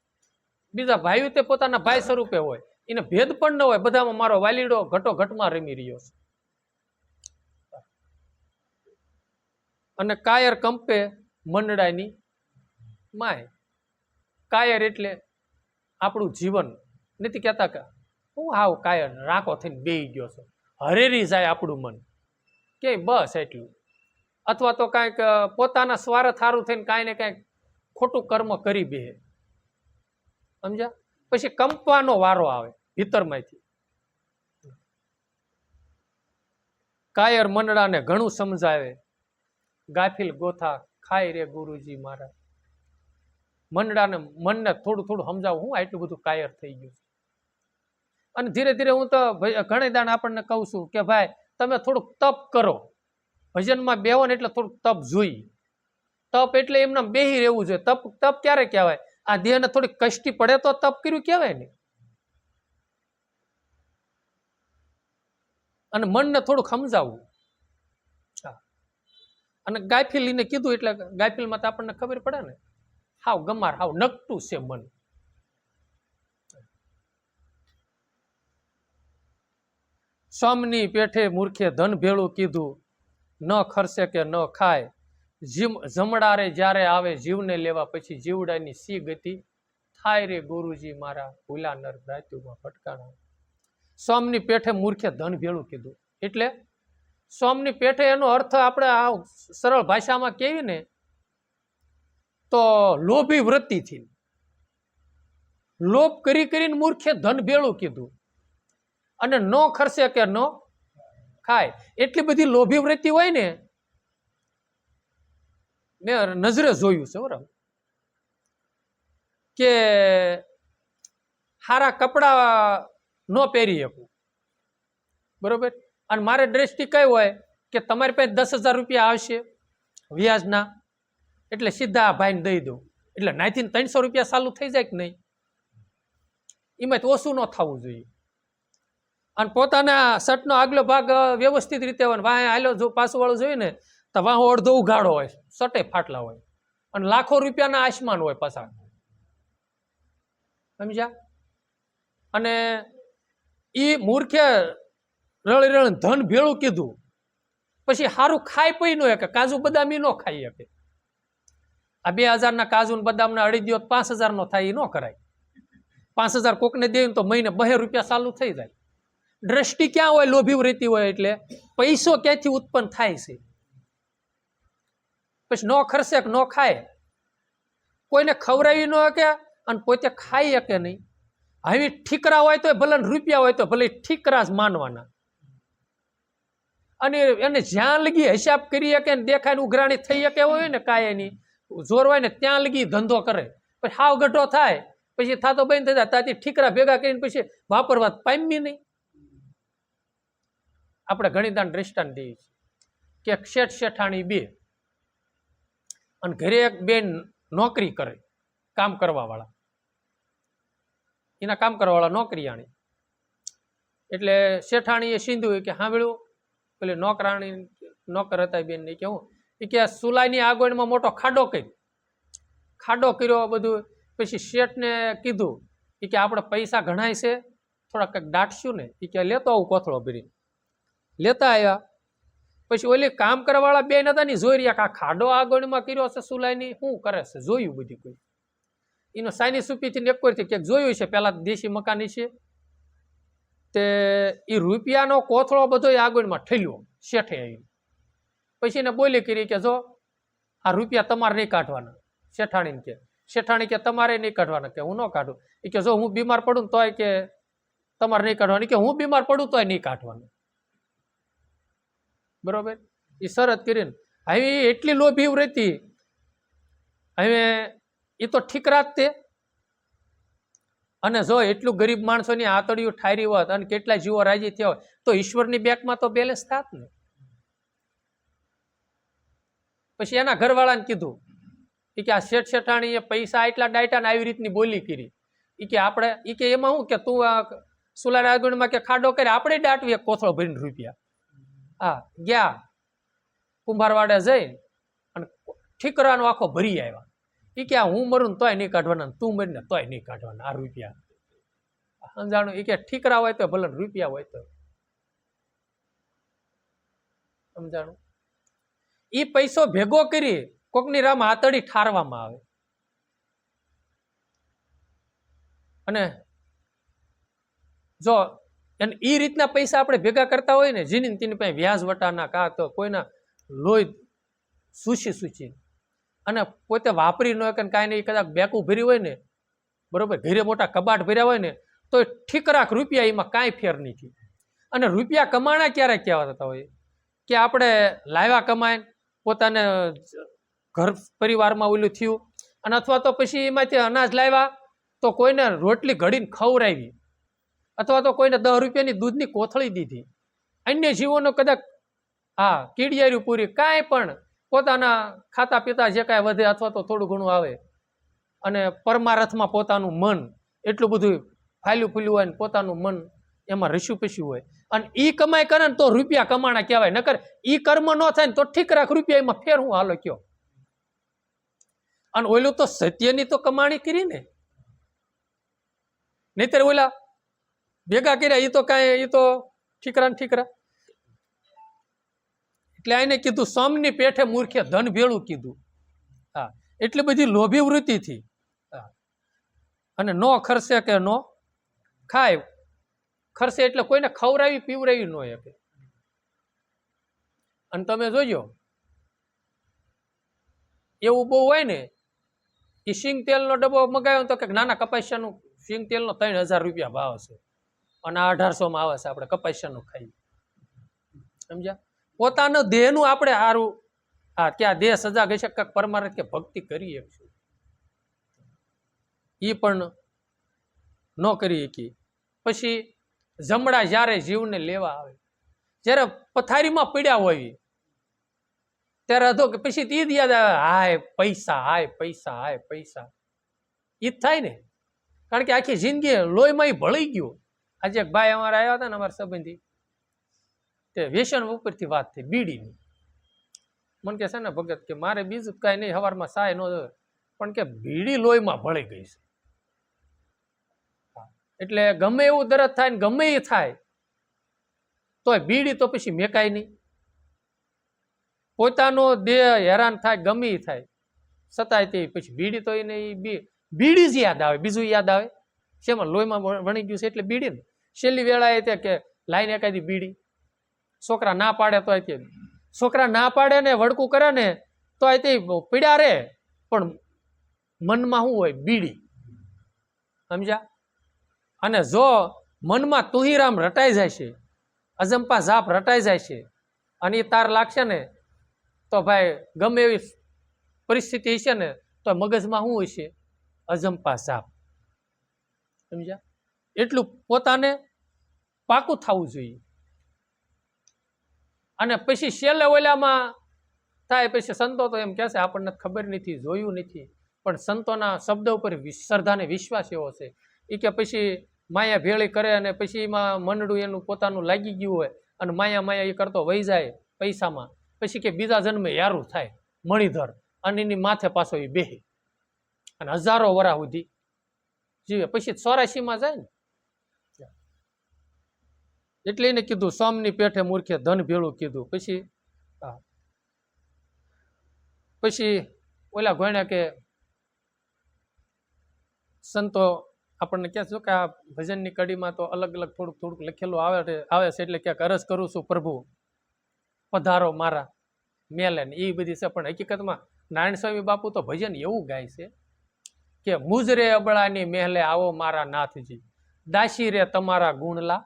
બીજા ભાઈઓ તે પોતાના ભાઈ સ્વરૂપે હોય. એને ભેદ પણ ન હોય. બધામાં મારો વાલીડો ઘટો ઘટમાં રમી રહ્યો છે. અને કાયર કંપે મંડળાની માય. કાયર એટલે આપણું જીવન. નથી કહેતા કે હું હાવ કાયર રાખો થઈને બેહી ગયો છું, હરેરી જાય આપણું મન કે બસ એટલું. અથવા તો કાંઈક પોતાના સ્વાર્થ સારું થઈને કાંઈ ને કાંઈક ખોટું કર્મ કરી બેહે. સમજ્યા? પછી કંપવાનો વારો આવે ભીતરમાંથી. કાયર મંડળાને ઘણું સમજાવે, ગાફિલ ગોથા ખાય રે ગુરુજી મારા. મંડળાને મનને થોડું થોડું સમજાવું, હું આટલું બધું કાયર થઈ ગયું. અને ધીરે ધીરે હું તો ઘણી દાણ આપણને કહું છું કે ભાઈ તમે થોડુંક તપ કરો. ભજનમાં બેહો ને એટલે થોડુંક તપ જોઈએ. તપ એટલે એમને બેહી રહેવું જોઈએ. તપ ક્યારે કહેવાય? આ દેહને થોડીક કષ્ટી પડે તો તપ કર્યું કહેવાય ને. અને મનને થોડુંક સમજાવવું. અને ગાયફિલીને કીધું એટલે ગાયફિલમાં તો આપણને ખબર પડે ને. હાવ ગમાર, હાવ નકટું છે મન. સોમની પેઠે મૂર્ખે ધન ભેળું કીધું, ન ખર્ચે કે ન ખાય. જમડારે જ્યારે આવે જીવને લેવા, પછી જીવડાની સી ગતિ થાય રે ગુરુજી મારા. ભૂલા નર રાત્યુમાં ભટકાણા. સોમની પેઠે મૂર્ખે ધન ભેળું કીધું એટલે સોમની પેઠે એનો અર્થ આપણે આ સરળ ભાષામાં કહેવી ને તો લોભી વૃત્તિથી લોભ કરીને મૂર્ખે ધન ભેળું કીધું. અને ન ખર્ચે કે ન ખાય. એટલી બધી લોભી વૃત્તિ હોય ને, મેં નજરે જોયું છે બરાબર, કે સારા કપડા ન પહેરી શકું બરોબર, અને મારે દ્રષ્ટિ કઈ હોય કે તમારી પાસે 10,000 રૂપિયા આવશે વ્યાજના, એટલે સીધા આ ભાઈને દઈ દઉં, એટલે નાથી 300 રૂપિયા ચાલુ થઈ જાય કે નહીં, એમાં ઓછું ન થવું જોઈએ. અને પોતાના શર્ટનો આગલો ભાગ વ્યવસ્થિત રીતે હોય, વાહ હાલો જો પાછું વાળું જોઈએ ને તો વાહ અડધો ઉઘાડો હોય, શર્ટે ફાટલા હોય, અને લાખો રૂપિયાના આસમાન હોય પાછા, સમજ્યા? અને ઈ મૂર્ખે રળી રળી ધન ભેળું કીધું, પછી સારું ખાઈ પી ન શકે, કાજુ બદામ ન ખાઈ શકે. આ 2,000 કાજુ બદામના અડી દો 5,000 નો થાય, એ ન કરાય. 5,000 કોકને દે તો મહિને 2 રૂપિયા ચાલુ થઈ જાય. દ્રષ્ટિ ક્યાં હોય? લોભી વૃત્તિ હોય. એટલે પૈસો ક્યાંથી ઉત્પન્ન થાય છે? પછી ન ખર્ચે ન ખાય, કોઈને ખવડાવી ન શકે અને પોતે ખાઈ શકે નહીં. આવી ઠીકરા હોય તો ભલે રૂપિયા હોય તો ભલે ઠીકરા જ માનવાના. અને એને જ્યાં લગી હિસાબ કરી શકે ને દેખાય ને ઉઘરાણી થઈ શકે હોય ને કાયની જોર હોય ને ત્યાં લગી ધંધો કરે, પછી હાવ ગઢો થાય, પછી થાતો બંધ થઈ જાય, ત્યાંથી ઠીકરા ભેગા કરીને પછી વાપરવા પામી નહીં. આપણે ઘણી દાન દ્રષ્ટાંત દઈએ છીએ કે શેઠ શેઠાણી બે, અને ઘરે એક બેન નોકરી કરે, કામ કરવા વાળા, એના કામ કરવા વાળા નોકરી આણી. એટલે શેઠાણીએ સીધું કે સાંભળ્યું, પેલી નોકરાણી નોકર હતા બેન ને, કે હું કે સુલાઈની આગળમાં મોટો ખાડો કર્યો બધું. પછી શેઠને કીધું કે આપણે પૈસા ઘણાય છે, થોડા કંઈક દાટશું ને, એ કે લેતો આવું કોથળો ભરીને. લેતા આવ્યા. પછી ઓલી કામ કરવા વાળા બેન હતા ને જોઈ રહ્યા કે આ ખાડો આગળમાં કર્યો છે સુલાઈની, શું કરે છે જોયું બધી. કોઈ એનો સાઈની સુપીથી એક કોઈ ક્યાંક જોયું છે, પેલા દેશી મકાની છે તે એ રૂપિયાનો કોથળો બધો આગળમાં ઠેલ્યો શેઠે આવી. પછી એને બોલી કરી કે જો આ રૂપિયા તમારે નહીં કાઢવાના. શેઠાણીને કે, શેઠાણી કે તમારે નહીં કાઢવાના. કે હું ન કાઢું. એ કે જો હું બીમાર પડું ને તોય કે તમારે નહીં કાઢવાની, કે હું બીમાર પડું તોય નહીં કાઢવાનું. બરોબર, એ શરત કરીને હવે એટલી લોભી વૃત્તિ, હવે એ તો ઠીકરા જ તે. અને જો એટલું ગરીબ માણસોની આતડીઓ ઠારી હોત અને કેટલા જીવો રાજી થયા હોય તો ઈશ્વરની બેંકમાં તો બેલેન્સ થાત ને. પછી એના ઘરવાળાને કીધું કે આ શેઠ શેઠાણીએ પૈસા એટલા ડાયટા ને આવી રીતની બોલી કરી. એ કે આપણે એ કે એમાં શું કે તું આ સુલાના આગળમાં કે ખાડો કરી આપણે દાટવી કોથળો ભરીને રૂપિયા. હા ગયા કુંભારવાડે જઈ અને ઠીકરાનો આખો ભરી આવ્યા. એ કે હું મરું ને તોય નહીં કાઢવાના, તું મરીને તોય નહીં કાઢવાના આ રૂપિયા. સમજાણું? એ કે ઠીકરા હોય તો ભલે રૂપિયા હોય તો. સમજાણું? એ પૈસો ભેગો કરી કોકની રામ આતડી ઠારવામાં આવે. અને જો એ રીતના પૈસા આપણે ભેગા કરતા હોય ને, જેની તેની પાસે વ્યાજ વટાના કા તો કોઈના લોહી સૂચી અને પોતે વાપરી ન કે કાંઈ નહીં, કદાચ બેકું ભરી હોય ને, બરોબર, ઘરે મોટા કબાટ ભર્યા હોય ને, તો ઠીકરાક રૂપિયા એમાં કાંઈ ફેર નથી. અને રૂપિયા કમાણા ક્યારે કહેવા થતા હોય કે આપણે લાવ્યા કમાઈને પોતાને ઘર પરિવારમાં ઓલું થયું, અને અથવા તો પછી એમાંથી અનાજ લાવ્યા તો કોઈને રોટલી ઘડીને ખવડાવી, અથવા તો કોઈને 10 રૂપિયાની દૂધની કોથળી દીધી. અન્ય જીવોનો કદાચ કીડિયારી પૂરી કાંઈ પણ પોતાના ખાતા પીતા જે કાંઈ વધે અથવા તો થોડું ઘણું આવે, અને પરમારથમાં પોતાનું મન એટલું બધું ફાયલું ફૂલ્યું હોય ને પોતાનું મન એમાં રસ્યું પસ્યું હોય, અને ઈ કમાઈ કરે ને તો રૂપિયા કમાણા કહેવાય. નકર ઈ કર્મ ન થાય ને તો ઠીક રાખ રૂપિયા એમાં ફેર હું હાલો કયો. અને ઓલું તો સત્યની તો કમાણી કરી ને, નહીતર ઓલા ભેગા કર્યા એ તો કાંઈ, એ તો ઠીકરા ને ઠીકરા. એટલે આને કીધું સમની પેઠે મૂર્ખે ધન ભેળું કીધું. હા, એટલી બધી લોભી વૃત્તિથી. અને નો ખર્ચે કે નો ખાય. ખર્ચે એટલે કોઈને ખવડાવી પીવડાવી ન શકે. અને તમે જોજો એવું બહુ હોય ને, એ સિંગ તેલનો ડબ્બો મગાવ્યો તો કે નાના કપાસિયાનું સિંગ તેલનો 3,000 રૂપિયા ભાવ છે, અને 1800 આવે છે આપણે કપાસિયાનું ખાઈએ, સમજ્યા? પોતાનો દેહનું આપણે સારું ત્યાં દેહ સજા ગઈ છે કાંક પરમાર્થ કે ભક્તિ કરી શકશું, એ પણ ન કરી શકી. પછી જમણા જ્યારે જીવને લેવા આવે, જ્યારે પથારીમાં પીડ્યા હોય ત્યારે હતો કે પછી એ જ યાદ આવે, હાય પૈસા, હાય પૈસા, હાય પૈસા. એ જ થાય ને, કારણ કે આખી જિંદગી લોહીમાં ભળી ગયું. આજે એક ભાઈ અમારા આવ્યા હતા ને, અમારા સંબંધી, તે વ્યસન ઉપરથી વાત થઈ બીડીની. મને કે છે ને ભગત કે મારે બીજું કાંઈ નહીં, સવારમાં સાય ન જોવે, પણ કે બીડી લોહીમાં ભળી ગઈ છે. એટલે ગમે એવું દરદ થાય ને ગમે એ થાય તોય બીડી તો પછી મેકાય નહીં. પોતાનો દેહ હેરાન થાય ગમે એ થાય છતાંય તે પછી બીડી તો એને બીડી જ યાદ આવે, બીજું યાદ આવે શેમાં? લોહીમાં વણી ગયું છે એટલે બીડી ને. છેલ્લી વેળાએ તે કે લાઈને એકાદી બીડી, છોકરા ના પાડે તો તે છોકરા ના પાડે ને વડકું કરે ને તો તે પીડ્યા રે, પણ મનમાં શું હોય? બીડી, સમજ્યા? અને જો મનમાં તુહીરામ રટાઈ જાય છે, અજંપા જાપ રટાઈ જાય છે, અને એ તાર લાગશે ને તો ભાઈ ગમે એવી પરિસ્થિતિ હશે ને તો મગજમાં શું હોય છે? અજંપા જાપ, સમજ્યા? એટલું પોતાને પાકું થવું જોઈએ. અને પછી છેલ્લે ઓલામાં થાય, પછી સંતો તો એમ કહે છે આપણને ખબર નથી, જોયું નથી, પણ સંતોના શબ્દ ઉપર શ્રદ્ધાને વિશ્વાસ એવો છે એ કે પછી માયા ભેળી કરે અને પછી એમાં મનડું એનું પોતાનું લાગી ગયું હોય અને માયા એ કરતો વહી જાય પૈસામાં, પછી કે બીજા જન્મે યારું થાય મણિધર, અને એની માથે પાછો એ બેહે અને હજારો વરા સુધી જીવે, પછી 84માં જાય ને. એટલે એને કીધું સોમની પેઠે મૂર્ખે ધન ભેળું કીધું. પછી ઓલા ઘોડ્યા કે સંતો આપણને કહે છે કે આ ભજનની કડીમાં તો અલગ અલગ થોડુંક લખેલું આવે છે, એટલે ક્યાંક અરજ કરું છું પ્રભુ પધારો મારા મેલે ને એ બધી છે. પણ હકીકતમાં નારાયણ સ્વામી બાપુ તો ભજન એવું ગાય છે કે મુજરે અબળાની મહેલે આવો મારા નાથજી, દાસી રે તમારા ગુણલા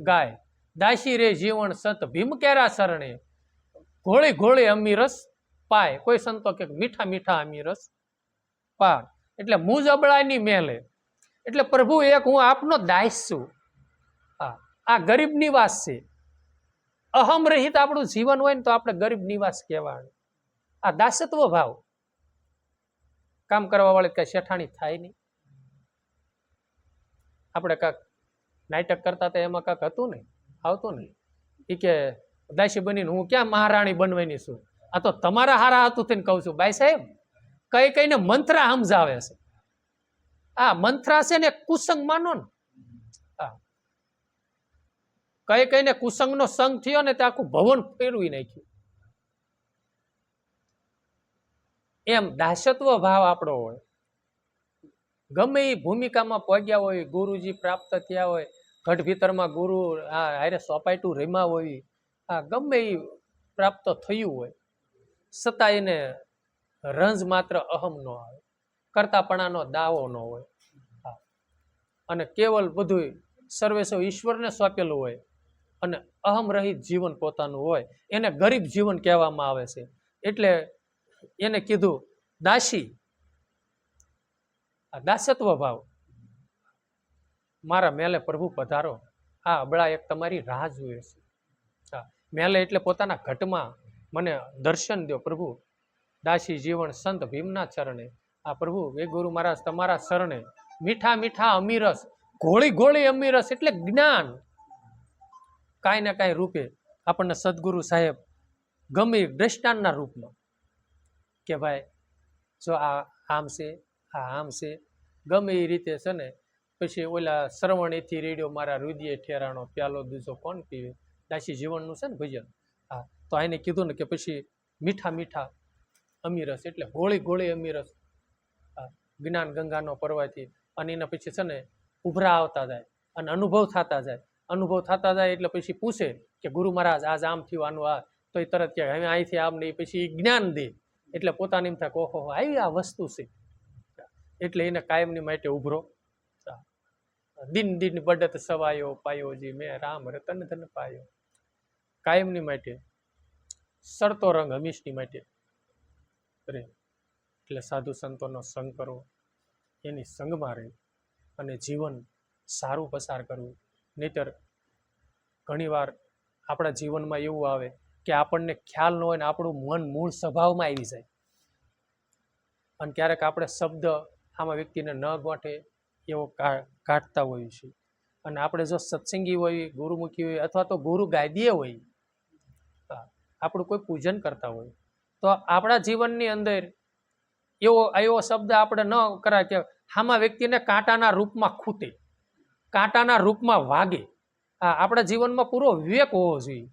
ગાય, દાસી રે જીવન સત ભીમ કેરા શરણે, ઘોળી ઘોળી અમીરસ પાય. કોઈ સંતો કે મીઠા મીઠા અમીરસ પાય. એટલે મુજ અબળાની મહેલે એટલે પ્રભુ એક હું આપનો દાસ છું. આ ગરીબ નિવાસ છે. અહમ રહિત આપણું જીવન હોય ને તો આપણે ગરીબ નિવાસ કહેવાનું. આ દાસત્વ ભાવ, કામ કરવા વાળે કઈ શેઠાણી થાય નહીં. આપણે કાંક નાટક કરતા હતા એમાં કાંક હતું ને, આવતું ને એ કે દાસી બનીને હું ક્યાં મહારાણી બનવાની છું, આ તો તમારા હારા હતું થઈને કહું છું. બાઈ સાહેબ કઈ કઈને મંત્રા સમજાવે છે. આ મંત્રા છે ને કુસંગ માનો ને, કઈ કઈને કુસંગ નો સંગ થયો ને તે આખું ભવન ફેરવી નાખ્યું. એમ દાસત્વ ભાવ આપણો હોય, ગમે એ ભૂમિકામાં પહોંચ્યા હોય, ગુરુજી પ્રાપ્ત થયા હોય, ઘટ ભીતરમાં ગુરુ હારે સોપાઈટું રમ્યા હોય, ગમે એ પ્રાપ્ત થયું હોય, છતાં એને રંજ માત્ર અહમ નો આવે, કરતાપણાનો દાવો ન હોય, અને કેવલ બધું સર્વેસો ઈશ્વરને સોંપેલું હોય અને અહમ રહિત જીવન પોતાનું હોય, એને ગરીબ જીવન કહેવામાં આવે છે. એટલે એને કીધું દાસી, આ દાસત્વ ભાવ, મારા મેલે પ્રભુ પધારો, આ અબળા એક તમારી રાહ જુએ છે. મેલે એટલે પોતાના ઘટમાં મને દર્શન દો પ્રભુ. દાસી જીવન સંત ભીમના ચરણે, આ પ્રભુ એ ગુરુ મહારાજ તમારા શરણે, મીઠા મીઠા અમીરસ, ઘોળી ઘોળી અમીરસ એટલે જ્ઞાન, કાંઈ ને કાંઈ રૂપે આપણને સદગુરુ સાહેબ ગમે દ્રષ્ટાંતના રૂપમાં કે ભાઈ જો આ આમ છે, આ આમ છે, ગમે એ રીતે છે ને. પછી ઓલા શ્રવણ એથી રેડિયો મારા રુદિયે ઠેરાણો, પ્યાલો દૂજો કોણ પીવે, દાસી જીવનનું છે ને ભજન. તો આને કીધું ને કે પછી મીઠા મીઠા અમીરસ એટલે ગોળી ગોળી અમીરસ, જ્ઞાન ગંગાનો પરવાથી. અને એના પછી છે ને ઉભરા આવતા જાય અને અનુભવ થતા જાય એટલે પછી પૂછે કે ગુરુ મહારાજ આજ આમ થયું, આનું આ, તો એ તરત કે હવે અહીંથી આમ નહીં, પછી જ્ઞાન દે. એટલે પોતાને એમ થાય ઓહો આવી આ વસ્તુ છે, એટલે એને કાયમની માટે ઉભરો દિન દિન બડત સવાયો પાયો જી મેં રામ રતન ધન પાયો. કાયમની માટે સડતો રંગ હમીશની માટે રે. એટલે સાધુ સંતોનો સંગ કરવો, એની સંગમાં રહી અને જીવન સારું પસાર કરવું. નહીતર ઘણીવાર આપણા જીવનમાં એવું આવે કે આપણને ખ્યાલ ન હોય ને આપણું મન મૂળ સ્વભાવમાં આવી જાય, અને ક્યારેક આપણે શબ્દ આમાં વ્યક્તિને ન ગોઠે એવો કાઢતા હોઈએ છીએ. અને આપણે જો સત્સંગી હોય, ગુરુમુખી હોય, અથવા તો ગુરુ ગાદીએ હોય, આપણું કોઈ પૂજન કરતા હોય, તો આપણા જીવનની અંદર એવો શબ્દ આપણે ન કરાય કે આમાં વ્યક્તિને કાંટાના રૂપમાં ખૂટે, કાંટાના રૂપમાં વાગે. આપણા જીવનમાં પૂરો વિવેક હોવો જોઈએ.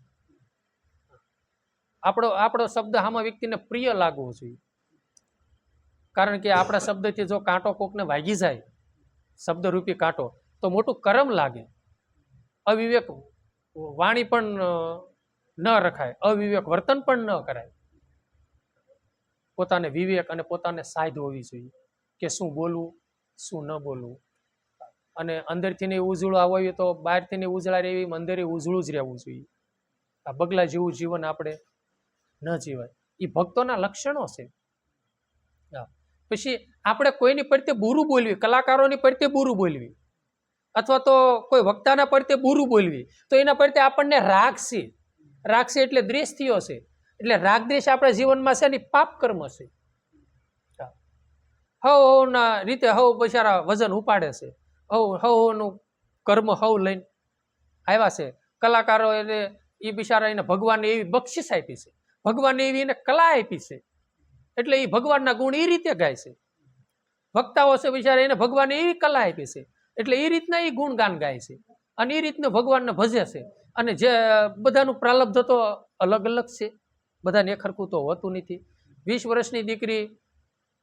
આપણો શબ્દ આમાં વ્યક્તિને પ્રિય લાગવો જોઈએ. કારણ કે આપણા શબ્દથી જો કાંટો કોકને વાગી જાય, શબ્દરૂપી કાંટો, તો મોટું કરમ લાગે. અવિવેક વાણી પણ ન રખાય, અવિવેક વર્તન પણ ન કરાય. પોતાને વિવેક અને પોતાને સાધ હોવી જોઈએ કે શું બોલવું, શું ન બોલવું. અને અંદરથી ને ઉજળું આવવું તો બહારથી ને ઉજળા રહેવી, અંદર ઉજળું જ રહેવું જોઈએ. આ બગલા જેવું જીવન આપણે ન જીવાય. એ ભક્તોના લક્ષણો છે. પછી આપણે કોઈની પ્રત્યે બુરું બોલવી, કલાકારોની પ્રત્યે બુરું બોલવી, અથવા તો કોઈ વક્તાના પ્રત્યે બુરું બોલવી, તો એના પ્રત્યે આપણને રાગ છે. રાગ છે એટલે દ્વેષ થયો છે. એટલે રાગ દ્વેષ આપણા જીવનમાં છે ને પાપ કર્મ છે. હવના રીતે હવ બિચારા વજન ઉપાડે છે, હવનું કર્મ હવ લઈને આવ્યા છે. કલાકારો એટલે એ બિચારા એને ભગવાનને એવી બક્ષિસ આપી છે, ભગવાનને એવી એને કલા આપી છે, એટલે એ ભગવાનના ગુણ એ રીતે ગાય છે. વક્તાઓ છે બિચારા, એને ભગવાનને એવી કલા આપી છે, એટલે એ રીતના એ ગુણગાન ગાય છે, અને એ રીતનું ભગવાનને ભજે છે. અને જે બધાનું પ્રાલબ્ધ તો અલગ અલગ છે, બધાને એક સરખું તો હોતું નથી. 20 વર્ષની દીકરી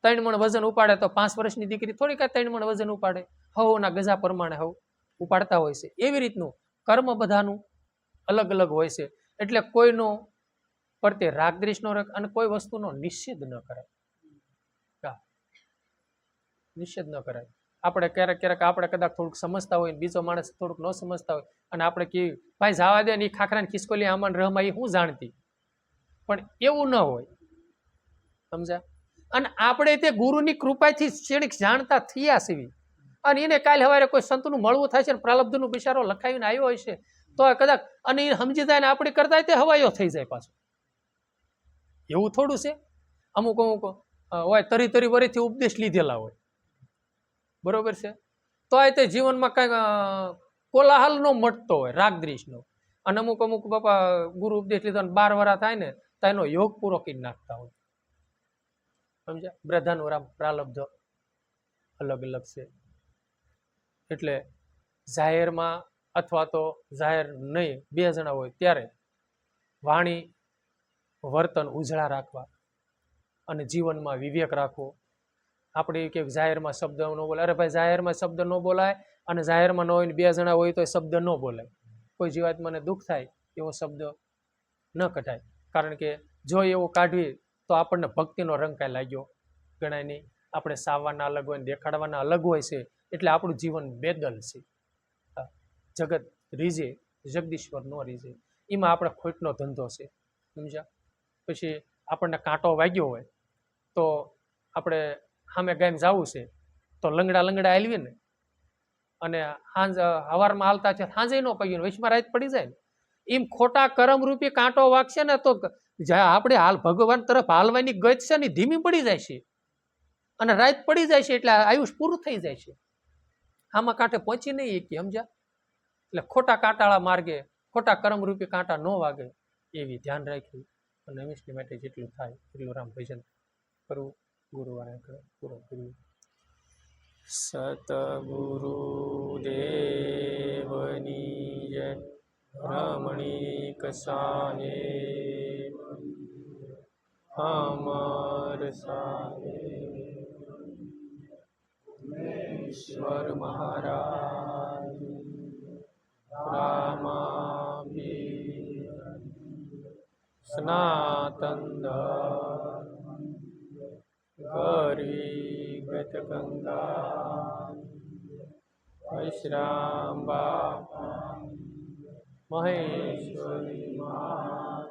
3 મણ વજન ઉપાડે તો 5 વર્ષની દીકરી થોડી કાંઈ 3 મણ વજન ઉપાડે. હવના ગજા પ્રમાણે હવ ઉપાડતા હોય છે. એવી રીતનું કર્મ બધાનું અલગ અલગ હોય છે. એટલે કોઈનો પ્રત્યે રાગ દ્વેષ ન રાખ અને કોઈ વસ્તુનો નિષેધ ન કરાય. નિષેધ ન કરાય. આપણે ક્યારેક આપણે કદાચ થોડુંક સમજતા હોય, બીજો માણસ થોડુંક ન સમજતા હોય, અને આપણે કે ભાઈ જવા દે ને, એ ખાખરાની ખિસકોલી આમાં રહમાં એ હું જાણતી, પણ એવું ન હોય. સમજ્યા? અને આપણે તે ગુરુની કૃપાથી ક્ષણિક જાણતા થયા છીએ, અને એને કાલે સવારે કોઈ સંતનું મળવું થાય છે ને પ્રાલબ્ધનું બિચારો લખાવીને આવ્યો હોય છે, તો કદાચ અને એ સમજી જાય ને આપણે કરતા તે હવાયો થઈ જાય પાછો. એવું થોડું છે. અમુક હોય તરી વરેથી ઉપદેશ લીધેલા હોય, બરોબર છે, તો આ તે જીવનમાં કઈ કોલાહલ નો મટતો હોય, રાગ દ્વેષનો. અને અમુક બાપા ગુરુ ઉપદેશ લીધો 12 વરા થાય ને તો એનો યોગ પૂરો કરી નાખતા હોય. સમજ્યા? બ્રધાનું રામ પ્રાલબ્ધ અલગ અલગ છે. એટલે જાહેરમાં અથવા તો જાહેર નહીં, 2 જણા હોય ત્યારે વાણી વર્તન ઉજળા રાખવા અને જીવનમાં વિવેક રાખવો. આપણે કે જાહેરમાં શબ્દ ન બોલાય, અરે ભાઈ જાહેરમાં શબ્દ ન બોલાય, અને જાહેરમાં ન હોય ને 2 જણા હોય તો શબ્દ ન બોલાય. કોઈ જીવાત્માને દુઃખ થાય એવો શબ્દ ન કઢાય. કારણ કે જો એવો કાઢવી તો આપણને ભક્તિનો રંગ કાંઈ લાગ્યો ગણાય નહીં. આપણે સાવવાના અલગ હોય ને દેખાડવાના અલગ હોય છે. એટલે આપણું જીવન બેદલ છે. જગત રીઝે, જગદીશ્વર નો રીઝે. એમાં આપણે ખોટનો ધંધો છે. સમજ્યા? પછી આપણને કાંટો વાગ્યો હોય તો આપણે સામે ગામ જવું છે તો લંગડા હાલવી ને, અને હવારમાં હાલતા છે સાંજે ન પગ્યું, વચમાં રાત પડી જાય ને, એમ ખોટા કરમ રૂપી કાંટો વાગશે ને તો આપણે હાલ ભગવાન તરફ હાલવાની ગત છે ને ધીમી પડી જાય છે, અને રાત પડી જાય છે, એટલે આયુષ પૂરું થઈ જાય છે. આમાં કાંઠે પહોંચી નહીં કે. સમજ્યા? એટલે ખોટા કાંટાળા માર્ગે ખોટા કરમ રૂપી કાંટા ન વાગે એવી ધ્યાન રાખ્યું. અને હંમેશની માટે જેટલું થાય એટલું રામ ભજન કરવું. ગુરુવારે પૂરો કર્યું. સતગુરુ દેવની જય. રમણીક સાહેબ અમર સાહેબ, ઈશ્વર મહારાજ રામાભી સનાતન ગરી ગત ગંગા વિશ્રામ બાપા મહેશ્વરી માત